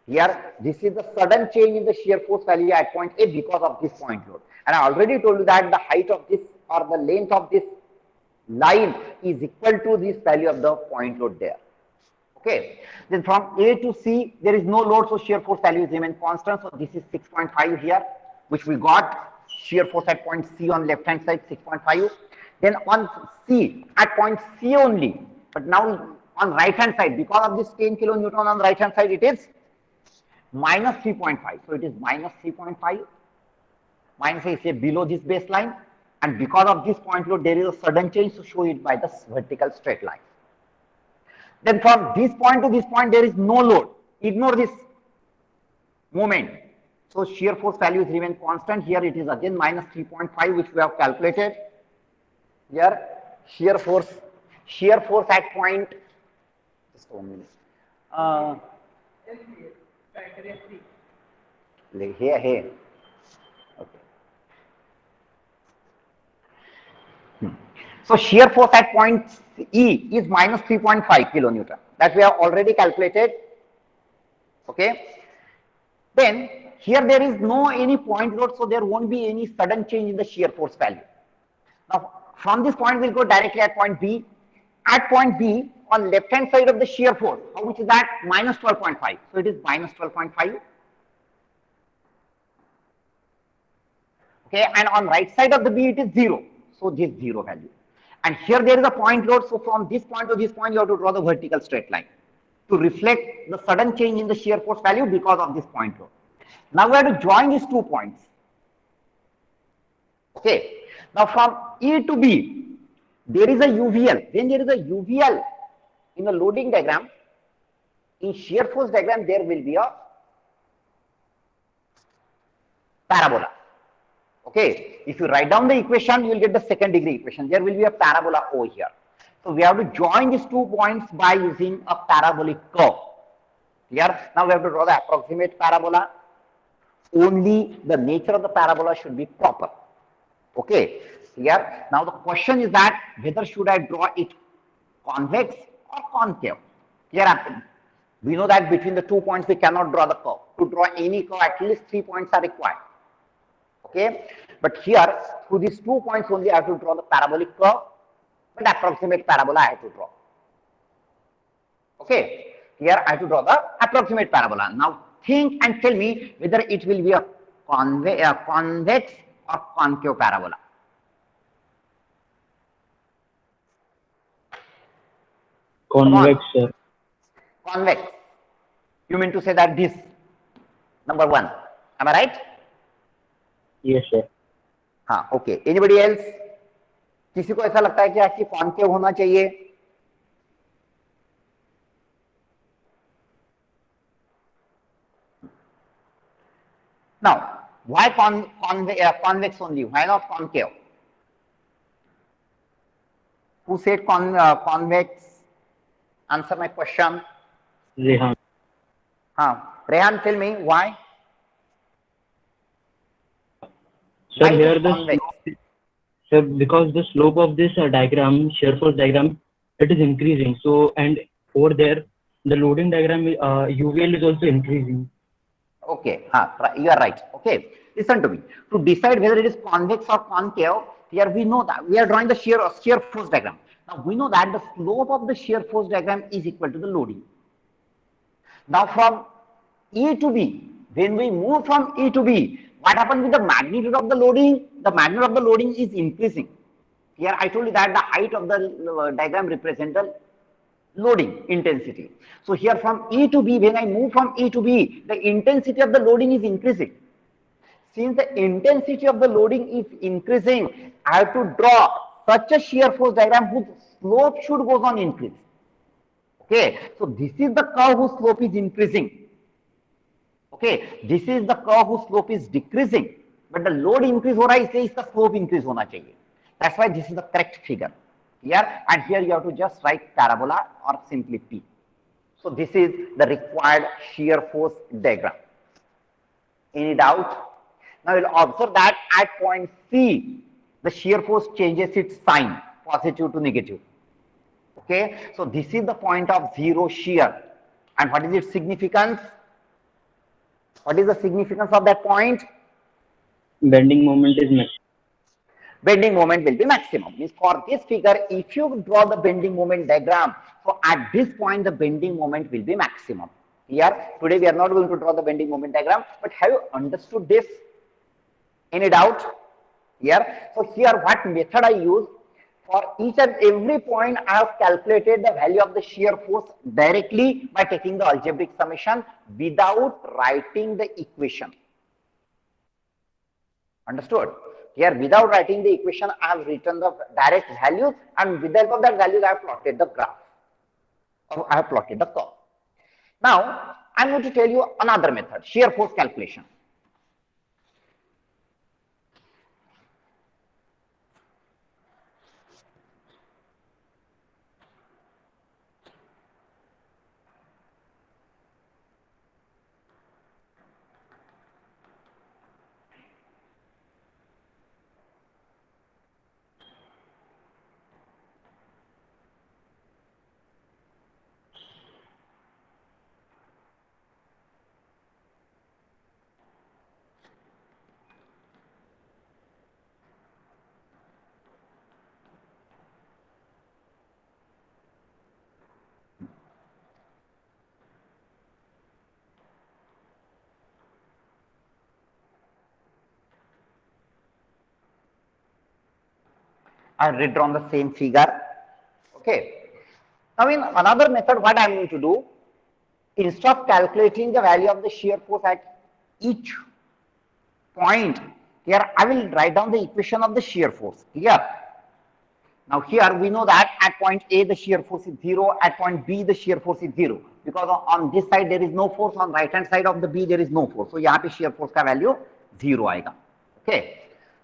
Here, this is the sudden change in the shear force value at point A because of this point load. And I already told you that the height of this or the length of this line is equal to this value of the point load there. Okay. Then from A to C, there is no load, so shear force values remain constant. So this is 6.5 here, which we got. Shear force at point C on left hand side 6.5. Then on C, at point C only, but now on right hand side, because of this 10 kilonewton on the right hand side, it is minus 3.5. So it is minus 3.5. Minus is say below this baseline, and because of this point load, there is a sudden change, so show it by the vertical straight line. Then from this point to this point, there is no load. Ignore this moment. So shear force values remain constant. Here it is again minus 3.5, which we have calculated. Here shear force at point. Just 1 minute. Here. Okay. So shear force at point E is minus 3.5 kilonewton. That we have already calculated. Okay. Then here there is no any point load, so there won't be any sudden change in the shear force value. Now from this point we'll go directly at point B. At point B, on left hand side of the shear force, how much is that? Minus 12.5. So it is minus 12.5. Okay, and on right side of the B it is 0. So this 0 value. And here there is a point load, so from this point to this point you have to draw the vertical straight line to reflect the sudden change in the shear force value because of this point load. Now we have to join these 2 points. Okay. Now from E to B, there is a UVL. When there is a UVL in the loading diagram, in shear force diagram, there will be a parabola. Okay. If you write down the equation, you will get the second degree equation. There will be a parabola over here. So we have to join these 2 points by using a parabolic curve. Here, now we have to draw the approximate parabola. Only the nature of the parabola should be proper. Okay. Here, now the question is that whether should I draw it convex or concave? Here, we know that between the 2 points we cannot draw the curve. To draw any curve, at least 3 points are required. Okay. But here, through these 2 points only, I have to draw the parabolic curve, but approximate parabola I have to draw. Okay. Here, I have to draw the approximate parabola. Now, think and tell me whether it will be a convex or concave parabola. Convex, sir. Convex. You mean to say that this, number 1. Am I right? Yes, sir. हाँ, okay. Anybody else? किसी को ऐसा लगता है कि actually concave होना चाहिए? Now, why convex only? Why not concave? Who said convex? Answer my question. Rehan. Rehan, tell me why? Sir, Why here it is convex? sir, because the slope of this diagram, shear force diagram, it is increasing. So, and over there, the loading diagram, UVL is also increasing. Okay, you are right. Okay, listen to me. To decide whether it is convex or concave, here we know that we are drawing the shear force diagram. Now we know that the slope of the shear force diagram is equal to the loading. Now from E to B, when we move from E to B, what happens with the magnitude of the loading? The magnitude of the loading is increasing. Here I told you that the height of the diagram represents the loading intensity. So here from E to B, when I move from E to B, the intensity of the loading is increasing. Since the intensity of the loading is increasing, I have to draw such a shear force diagram whose slope should go on increase. Okay, so this is the curve whose slope is increasing. Okay, this is the curve whose slope is decreasing, but the load increase हो रहा है, इसलिए इसका slope increase होना चाहिए. That's why this is the correct figure. Here and here you have to just write parabola or simply P. So this is the required shear force diagram. Any doubt? Now we'll observe that at point C, the shear force changes its sign, positive to negative. Okay, so this is the point of zero shear. And what is its significance? What is the significance of that point? Bending moment is maximum. Bending moment will be maximum. Means for this figure, if you draw the bending moment diagram, so at this point the bending moment will be maximum. Here, today we are not going to draw the bending moment diagram, but have you understood this? Any doubt? Here, so here what method I use? For each and every point, I have calculated the value of the shear force directly by taking the algebraic summation without writing the equation. Understood? Here, without writing the equation, I have written the direct values, and with the help of that values, I have plotted the graph. Or I have plotted the curve. Now, I am going to tell you another method, shear force calculation. I have redrawn the same figure. Okay. Now, in another method, what I am going to do, instead of calculating the value of the shear force at each point, here I will write down the equation of the shear force. Here. Now, here we know that at point A the shear force is 0, at point B the shear force is 0, because on this side there is no force, on right hand side of the B there is no force. So, यहाँ पे shear force का value 0 आएगा. Okay.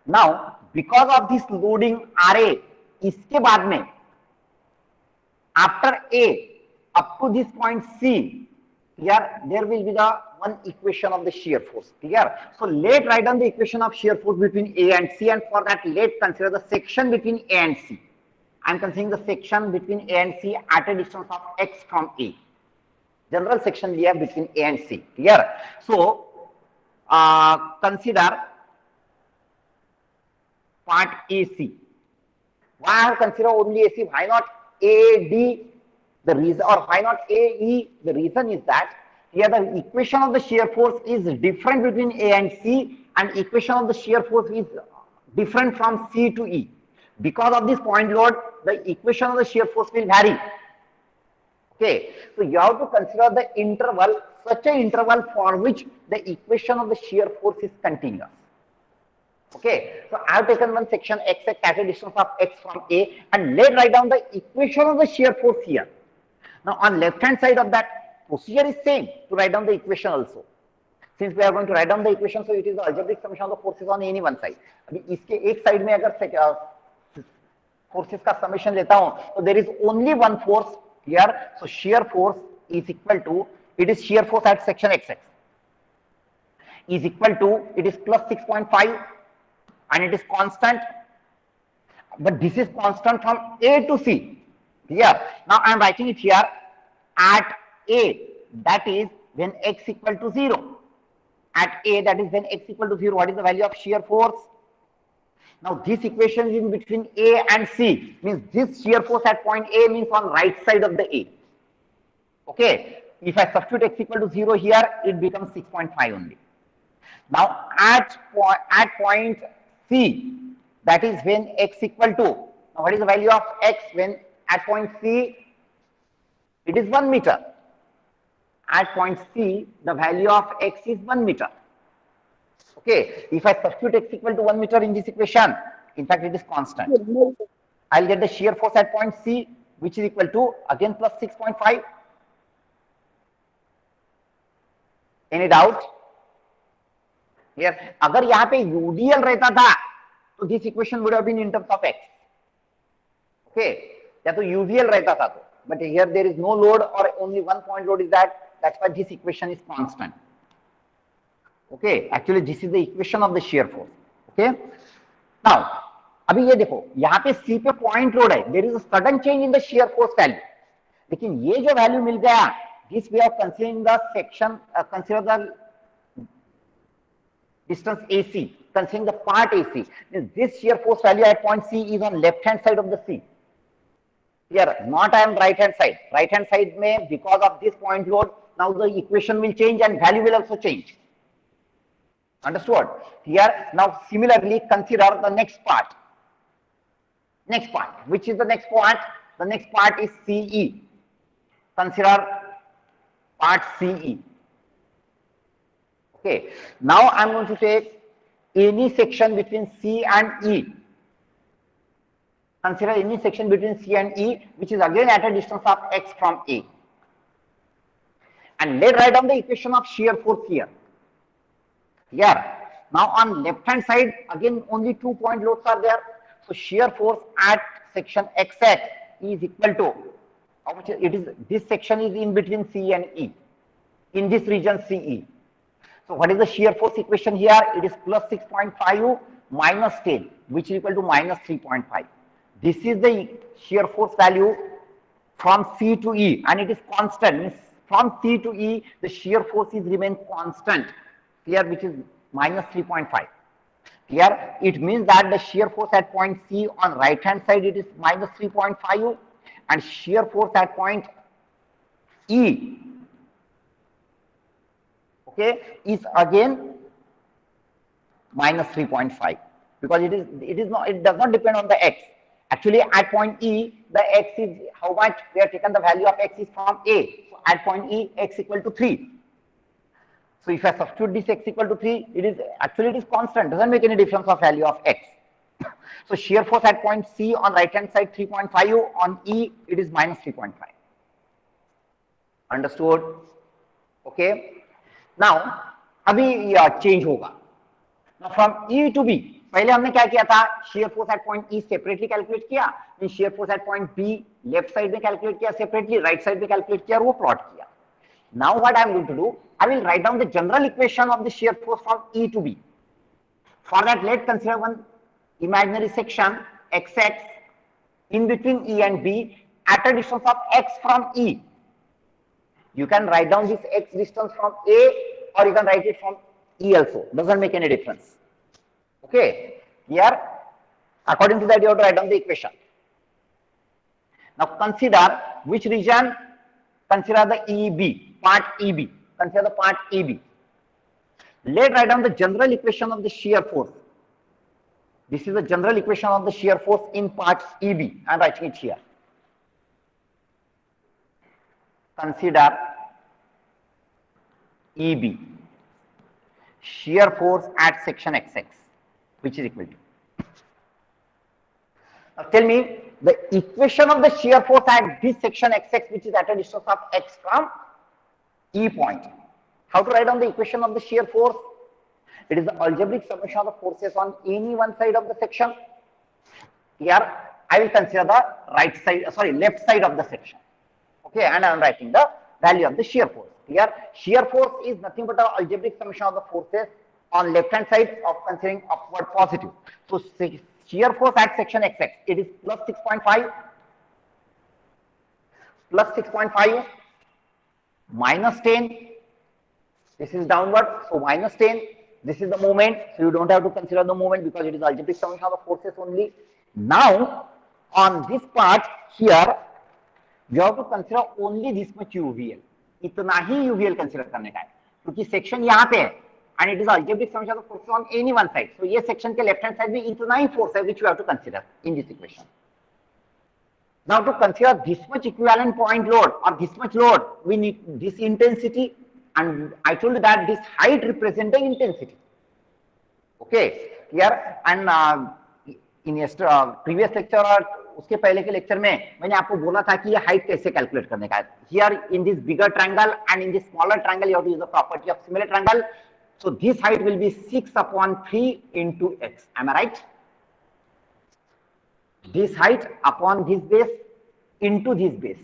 Now, because of this loading RA, इसके बाद में after A up to this point C, here there will be the one equation of the shear force. Clear? So let write down the equation of shear force between A and C, and for that let consider the section between A and C. I am considering the section between A and C at a distance of x from A. General section we have between A and C. Clear? So consider part AC. Why I have considered only AC? Why not AD? The reason, or why not AE? The reason is that here the equation of the shear force is different between A and C, and equation of the shear force is different from C to E. Because of this point load, the equation of the shear force will vary. Okay, so you have to consider the interval, such an interval for which the equation of the shear force is continuous. Okay, so I have taken one section x at a distance of x from A, and let write down the equation of the shear force here. Now on left hand side of that, procedure is same to write down the equation also. Since we are going to write down the equation, so it is the algebraic summation of the forces on any one side. अभी इसके एक side में अगर forces का summation लेता हूँ, so there is only one force here. So shear force is equal to, it is shear force at section XX is equal to, it is plus 6.5, and it is constant. But this is constant from A to C. Here, now I am writing it here at A, that is when x equal to 0. At A, that is when x equal to 0, what is the value of shear force? Now this equation is in between A and C, means this shear force at point A means on right side of the A. Okay, if I substitute x equal to 0 here, it becomes 6.5 only. Now at point C, that is when x equal to, now what is the value of x when at point C? It is 1 meter. At point C, the value of x is 1 meter. Okay, if I substitute x equal to 1 meter in this equation, in fact it is constant. I'll get the shear force at point C, which is equal to again plus 6.5. Any doubt? Here, अगर यहाँ पे UDL रहता था, तो this equation would have been in terms of x. Okay, या तो UVL रहता था तो, but here there is no load or only one point load is that, that's why this equation is constant. Okay, actually this is the equation of the shear force. Okay, now अभी ये देखो यहाँ पे C पे point load है, there is a sudden change in the shear force value, लेकिन ये जो वैल्यू मिल गया, this way of considering the section, consider the distance AC, considering the part AC, this shear force value at point C is on left hand side of the C. Here, not on right hand side. Right hand side may, because of this point load, now the equation will change and value will also change. Understood? Here, now similarly consider the next part. Next part. Which is the next part? The next part is CE. Consider part CE. Okay. Now I am going to take any section between C and E. Consider any section between C and E, which is again at a distance of x from A. And let's write down the equation of shear force here. Here. Now on left hand side, again only 2 point loads are there. So shear force at section XX is equal to, how much it is, this section is in between C and E, in this region CE. So what is the shear force equation here? It is plus 6.5 minus 10, which is equal to minus 3.5. This is the shear force value from C to E, and it is constant. Means from C to E, the shear force is remain constant here, which is minus 3.5. Here it means that the shear force at point C on right hand side, it is minus 3.5, and shear force at point E, okay, is again minus 3.5, because it does not depend on the x. Actually at point E, the x is how much we have taken, the value of x is from A. So at point E, x equal to 3. So if I substitute this x equal to 3, it is constant, doesn't make any difference of value of x. So shear force at point C on right hand side 3.5, on E it is minus 3.5. Understood? Okay. Now अभी change होगा. Now from E to B, पहले हमने क्या किया था, shear force at point E separately calculate किया, फिर shear force at point B left side में कैलकुलेट किया सेपरेटली, राइट साइड में कैलकुलेट किया और वो प्लॉट किया. Now what I am going to do, I will write down the general equation of the shear force from E to B. For that, let's consider one imaginary section XX in between E and B at a distance of x from E. You can write down this x distance from A, or you can write it from E also, doesn't make any difference. Okay, here according to that you have to write down the equation. Now consider which region? Consider the EB, part EB. Consider the part EB. Let's write down the general equation of the shear force. This is the general equation of the shear force in part EB. I am writing it here. Consider EB, shear force at section XX, which is equal to. Now tell me the equation of the shear force at this section XX, which is at a distance of x from E point. How to write down the equation of the shear force? It is the algebraic summation of the forces on any one side of the section. Here I will consider the left side of the section. Okay, and I am writing the value of the shear force. Here shear force is nothing but the algebraic summation of the forces on left hand side of considering upward positive. So shear force at section XX, it is plus 6.5, minus 10, this is downward, so minus 10, this is the moment, so you don't have to consider the moment because it is algebraic summation of the forces only. Now on this part here, you have to consider only this much UVL, इतना ही UVL consider करने का है, क्योंकि section यहाँ पे है and it is algebraic summation of the forces on any one side. So ये section के left hand side में इतना ही force है which you have to consider in this equation. Now to consider this much equivalent point load or this much load, we need this intensity, and I told you that this height represents the intensity. Okay, here and in previous lecture और उसके पहले के lecture में मैंने आपको बोला था कि ये हाइट कैसे कैलकुलेट करने का है. Here in this bigger triangle and in this smaller triangle you have to use the property of similar triangle. So this height will be 6/3 into x. Am I right? This height upon this base into this base,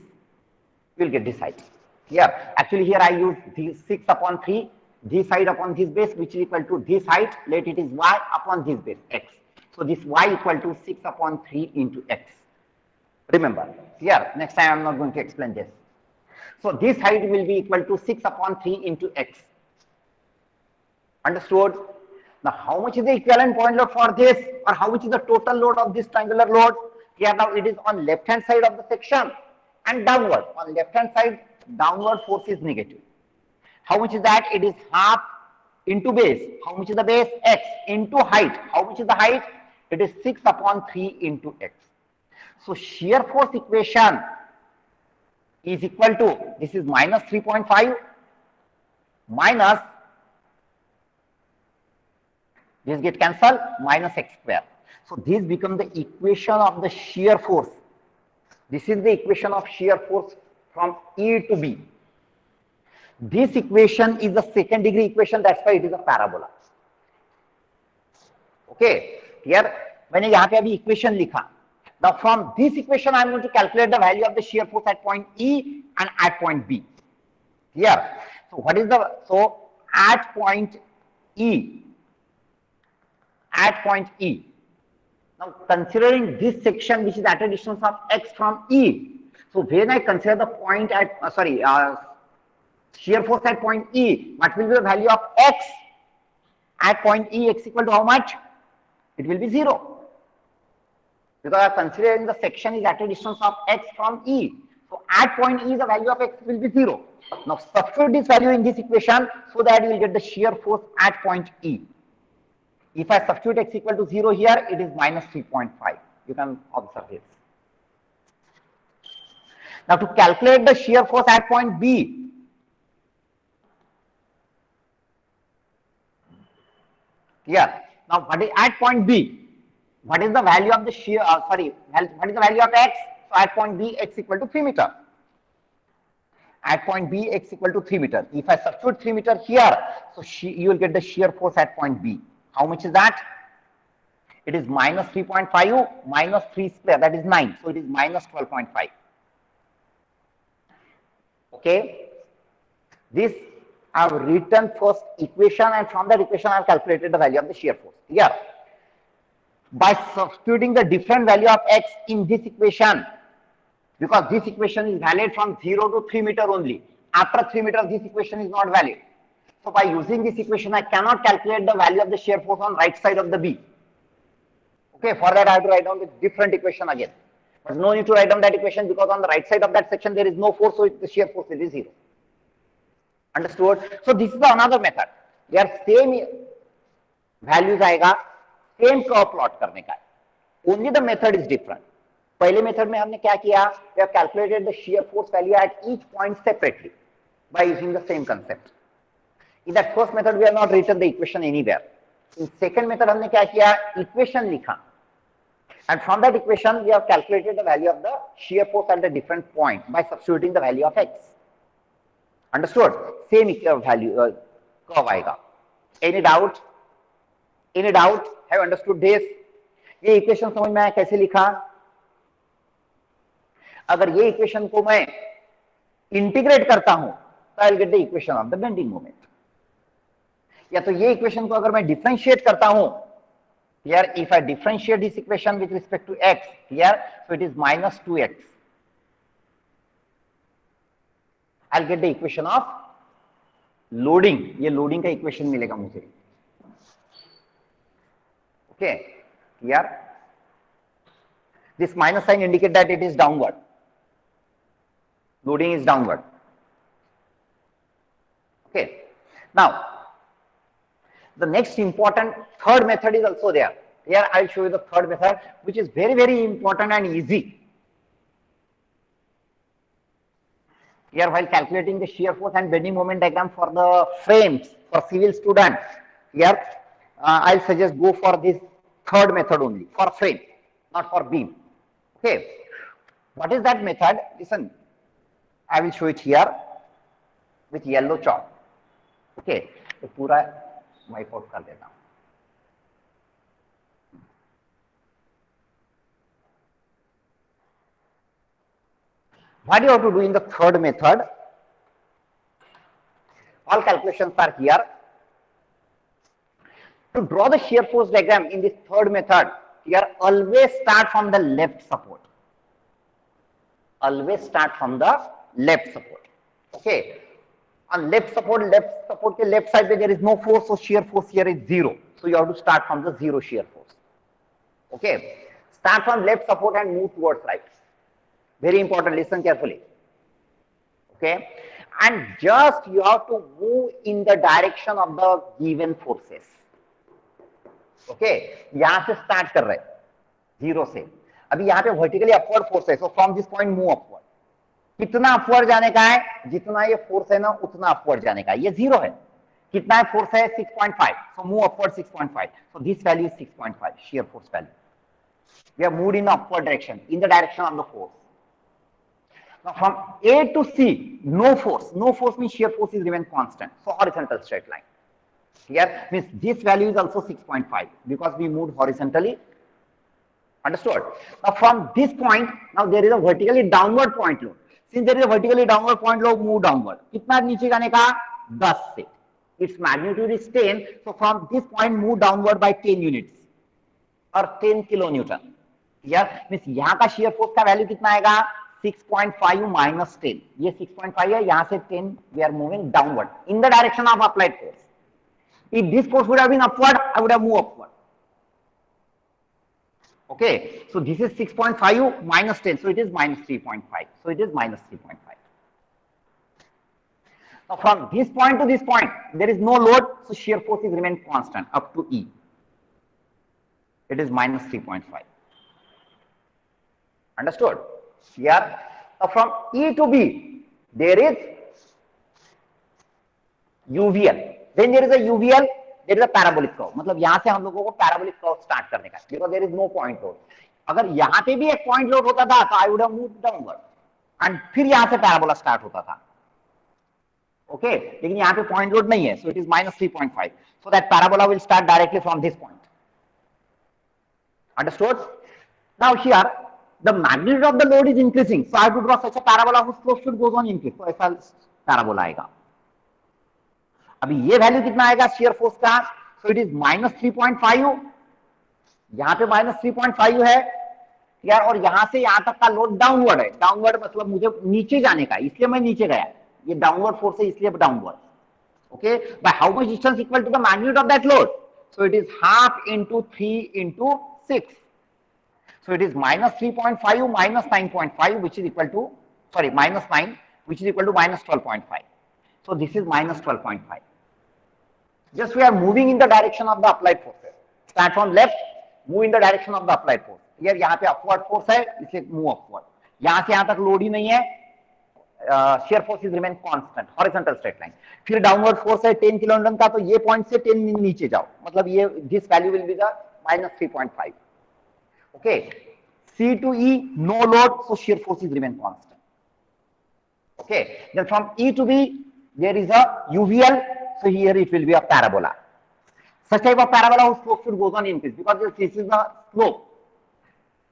you will get this height. Here, actually here I use this 6/3 this height upon this base, which is equal to this height, let it is y upon this base, x. So this y equal to 6 upon 3 into x. Remember, here, next time I am not going to explain this. So this height will be equal to 6 upon 3 into x. Understood? Now, how much is the equivalent point load for this, or how much is the total load of this triangular load? Here now it is on left hand side of the section and downward. On left hand side, downward force is negative. How much is that? It is half into base. How much is the base? X into height. How much is the height? It is 6 upon 3 into x. So shear force equation is equal to, this is minus 3.5 minus, this get cancelled, minus x square. So this becomes the equation of the shear force. This is the equation of shear force from E to B. This equation is the second degree equation, that's why it is a parabola. Okay, here मैंने यहाँ पे अभी equation लिखा. Now from this equation I am going to calculate the value of the shear force at point E and at point B. Here, so what is the, so at point E, now considering this section which is at a distance of x from E, so when I consider the point at, shear force at point E, what will be the value of x at point E? X equal to how much? It will be 0. Because I am considering the section is at a distance of x from E. So at point E, the value of x will be 0. Now substitute this value in this equation so that you will get the shear force at point E. If I substitute x equal to 0 here, it is minus 3.5. You can observe this. Now to calculate the shear force at point B, here, now what is at point B? What is the value of the shear, what is the value of x? So at point B, x equal to 3 meter. At point B, x equal to 3 meter. If I substitute 3 meter here, so you will get the shear force at point B. How much is that? It is minus 3.5 minus 3 square, that is 9. So it is minus 12.5. Okay. This I have written first equation, and from that equation I have calculated the value of the shear force. Here, by substituting the different value of x in this equation, because this equation is valid from 0 to 3 meter only. After 3 meter, this equation is not valid. So by using this equation, I cannot calculate the value of the shear force on right side of the B. Okay, for that I have to write down the different equation again. But no need to write down that equation, because on the right side of that section there is no force, so the shear force is 0. Understood? So this is another method. Where same values आएगा, same curve plot करने का. Only the method is different. पहले method में हमने क्या किया? We have calculated the shear force value at each point separately by using the same concept. In that first method, we have not written the equation anywhere. In second method, हमने क्या किया? Equation लिखा, and from that equation, we have calculated the value of the shear force at the different point by substituting the value of x. Understood? Same value curve आएगा. Any doubt? Any doubt? Have you understood this? ये equation समझ में आया कैसे लिखा? अगर ये equation को मैं integrate करता हूं, तो I will get the equation of the bending moment. या तो ये इक्वेशन को अगर मैं डिफरेंशिएट करता हूं, here if I differentiate this equation with respect to x, here so it is minus 2x. I'll get the equation of loading. ये loading का equation मिलेगा मुझे. Okay, here this minus sign indicate that it is downward. Loading is downward. Okay, now the next important third method is also there. Here I'll show you the third method, which is very, very important and easy. Here, while calculating the shear force and bending moment diagram for the frames for civil students, here I'll suggest go for this third method only for frame, not for beam. Okay, what is that method? Listen, I will show it here with yellow chalk. Okay, तो पूरा wipe out कर देता हूं. What you have to do in the third method? All calculations are here. To draw the shear force diagram in this third method, here always start from the left support. Always start from the left support. Okay. On left support के left side पे there is no force, so shear force here is 0. So you have to start from the 0 shear force. Okay. Start from left support and move towards right. Very important. Listen carefully. Okay. And just you have to move in the direction of the given forces. Okay यहां से start कर रहे हैं 0 से. अभी यहाँ पे vertically upward force है, so from this point move upward. कितना अपवर्ड जाने का है? जितना ये फोर्स है ना उतना अपवर्ड जाने का है. ये 0 है. कितना है फोर्स है? 6.5. So move upward 6.5. So this value is 6.5 shear force value. We have moved in the upward direction, in the direction of the force. Now from A to C, no force. No force means shear force is remain constant. So horizontal straight line. Here means this value is also 6.5 because we moved horizontally. Understood? Now from this point, now there is a vertically downward point load. Since there is a vertically downward point load, move downward. कितना नीचे जाने का? 10 से. Its magnitude is 10. So from this point, move downward by 10 units or 10 kilonewton. Here means यहाँ का shear force का value कितना आएगा? 6.5 minus 10. ये 6.5 है. यहाँ से 10 we are moving downward in the direction of applied force. If this force would have been upward, I would have moved upward. Okay, so this is 6.5 minus 10, so it is minus 3.5. So it is minus 3.5. Now from this point to this point, there is no load, so shear force is remain constant up to E. It is minus 3.5. Understood? Here, now from E to B, there is UVL. Then there is a UVL, there is a parabolic curve. मतलब यहाँ से हम लोगों को parabolic curve start करने का, because there is no point load. अगर यहाँ पे भी एक point load होता था, तो I would have moved downward, and फिर यहाँ से parabola start होता था. Okay, लेकिन यहाँ पे point load नहीं है, so it is minus 3.5. So that parabola will start directly from this point. Understood? Now here, the magnitude of the load is increasing, so I have to draw such a parabola whose slope should goes on increase. So ऐसा parabola आएगा. अभी ये value कितना आएगा shear force का? So it is minus 3.5. यहाँ पे minus 3.5 है यार, और यहाँ से यहाँ तक का लोड डाउनवर्ड है. डाउनवर्ड मतलब मुझे नीचे जाने का, इसलिए मैं नीचे गया. ये डाउनवर्ड फोर्स है, इसलिए downward. Okay, by how much distance equal to the magnitude of that load? So it is half into 3 into 6. So it is minus 3.5 minus 9.5, which is equal to, sorry, minus 9, which is equal to minus 12.5. So this is minus 12.5. Just we are moving in the direction of the applied forces. Start from left, move in the direction of the applied force. Here यहाँ पे upward force है, इसे move upward. यहाँ से यहाँ तक load ही नहीं है, shear force is remain constant, horizontal straight line. फिर downward force है 10 kilonewton का, तो ये point से 10 नीचे जाओ, मतलब ये this value will be the minus 3.5. Okay, C to E, no load, so shear force is remain constant. Okay, then from E to B, there is a UVL, so here it will be a parabola. Such type of parabola whose slope should goes on increase, because this is the slope.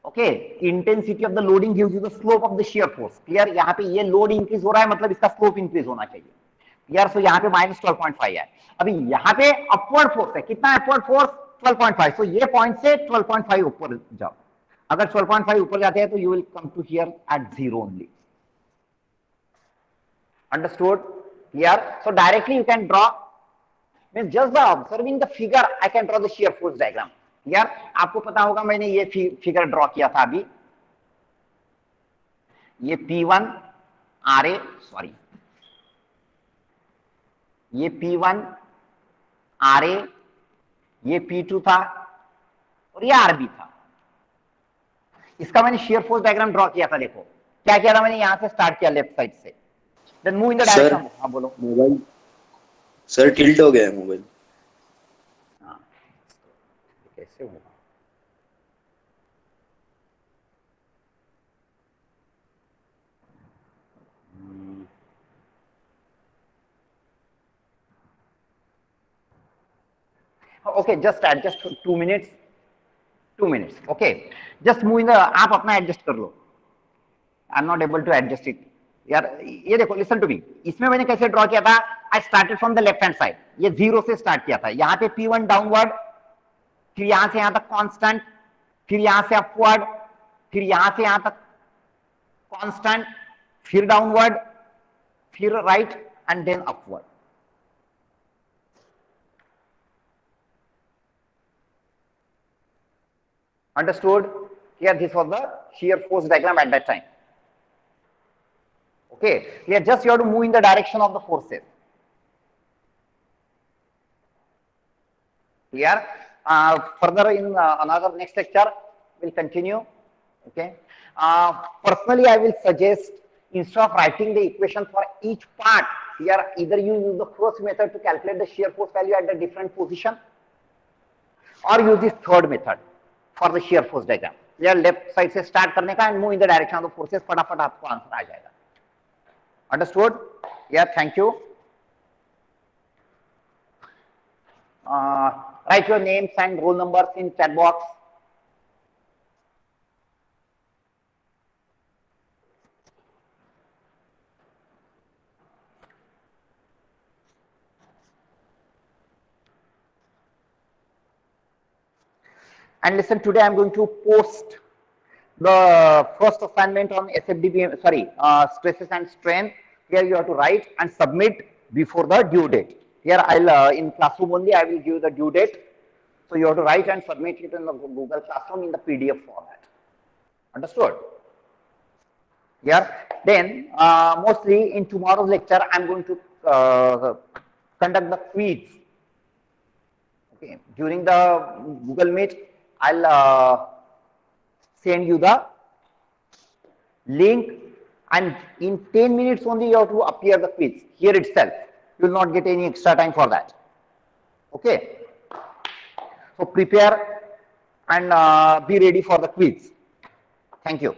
Okay, intensity of the loading gives you the slope of the shear force. Clear? यहाँ पे ये load increase हो रहा है, मतलब इसका slope increase होना चाहिए. Clear? So यहाँ पे minus 12.5 है. अभी यहाँ पे upward force है, कितना upward force? 12.5. So ये point से 12.5 ऊपर जाओ. अगर 12.5 ऊपर जाते हैं तो you will come to here at 0 only. Understood? Here, so directly you can draw. Means just by observing the figure, I can draw the shear force diagram. यार आपको पता होगा मैंने ये फिगर ड्रॉ किया था अभी. ये P1 RA, सॉरी, ये P1 RA, ये P2 था और ये RB था. इसका मैंने शेयर फोर्स डायग्राम ड्रॉ किया था. देखो क्या किया था मैंने, यहां से स्टार्ट किया लेफ्ट साइड से, then move in the direction. हाँ बोलो. मोबाइल सर टिल्ट हो गया है मोबाइल. हाँ कैसे होगा? Okay, just adjust 2 minutes. 2 minutes. Okay, just move in the. आप अपना एडजस्ट कर लो. I am not able to adjust it. यार ये देखो, लिसन टू मी. इसमें मैंने कैसे ड्रॉ किया था, I started from the left hand side. ये 0 से start किया था. यहाँ पे P1 downward, फिर यहाँ से यहाँ तक constant, फिर यहाँ से upward, फिर यहाँ से यहाँ तक constant, फिर downward, फिर right and then upward. Understood? Here this was the shear force diagram at that time. Okay, here just you have to move in the direction of the forces. Clear? Further in another next lecture, we'll continue. Okay. Personally, I will suggest instead of writing the equation for each part, here either you use the first method to calculate the shear force value at the different position, or use this third method for the shear force diagram. Here left side से start करने का and move in the direction of the forces, फटाफट आपको answer आ जाएगा. Understood? Yeah, thank you. Write your names and roll numbers in chat box. And listen, today I am going to post the first assignment on SFDBM, stresses and strain. Here you have to write and submit before the due date. Here I'll, in classroom only, I will give the due date. So you have to write and submit it in the Google Classroom in the PDF format. Understood? Here, then mostly in tomorrow's lecture, I'm going to conduct the quiz. Okay, during the Google Meet, I'll send you the link, and in 10 minutes only you have to appear the quiz here itself. You will not get any extra time for that. Okay. So prepare and be ready for the quiz. Thank you.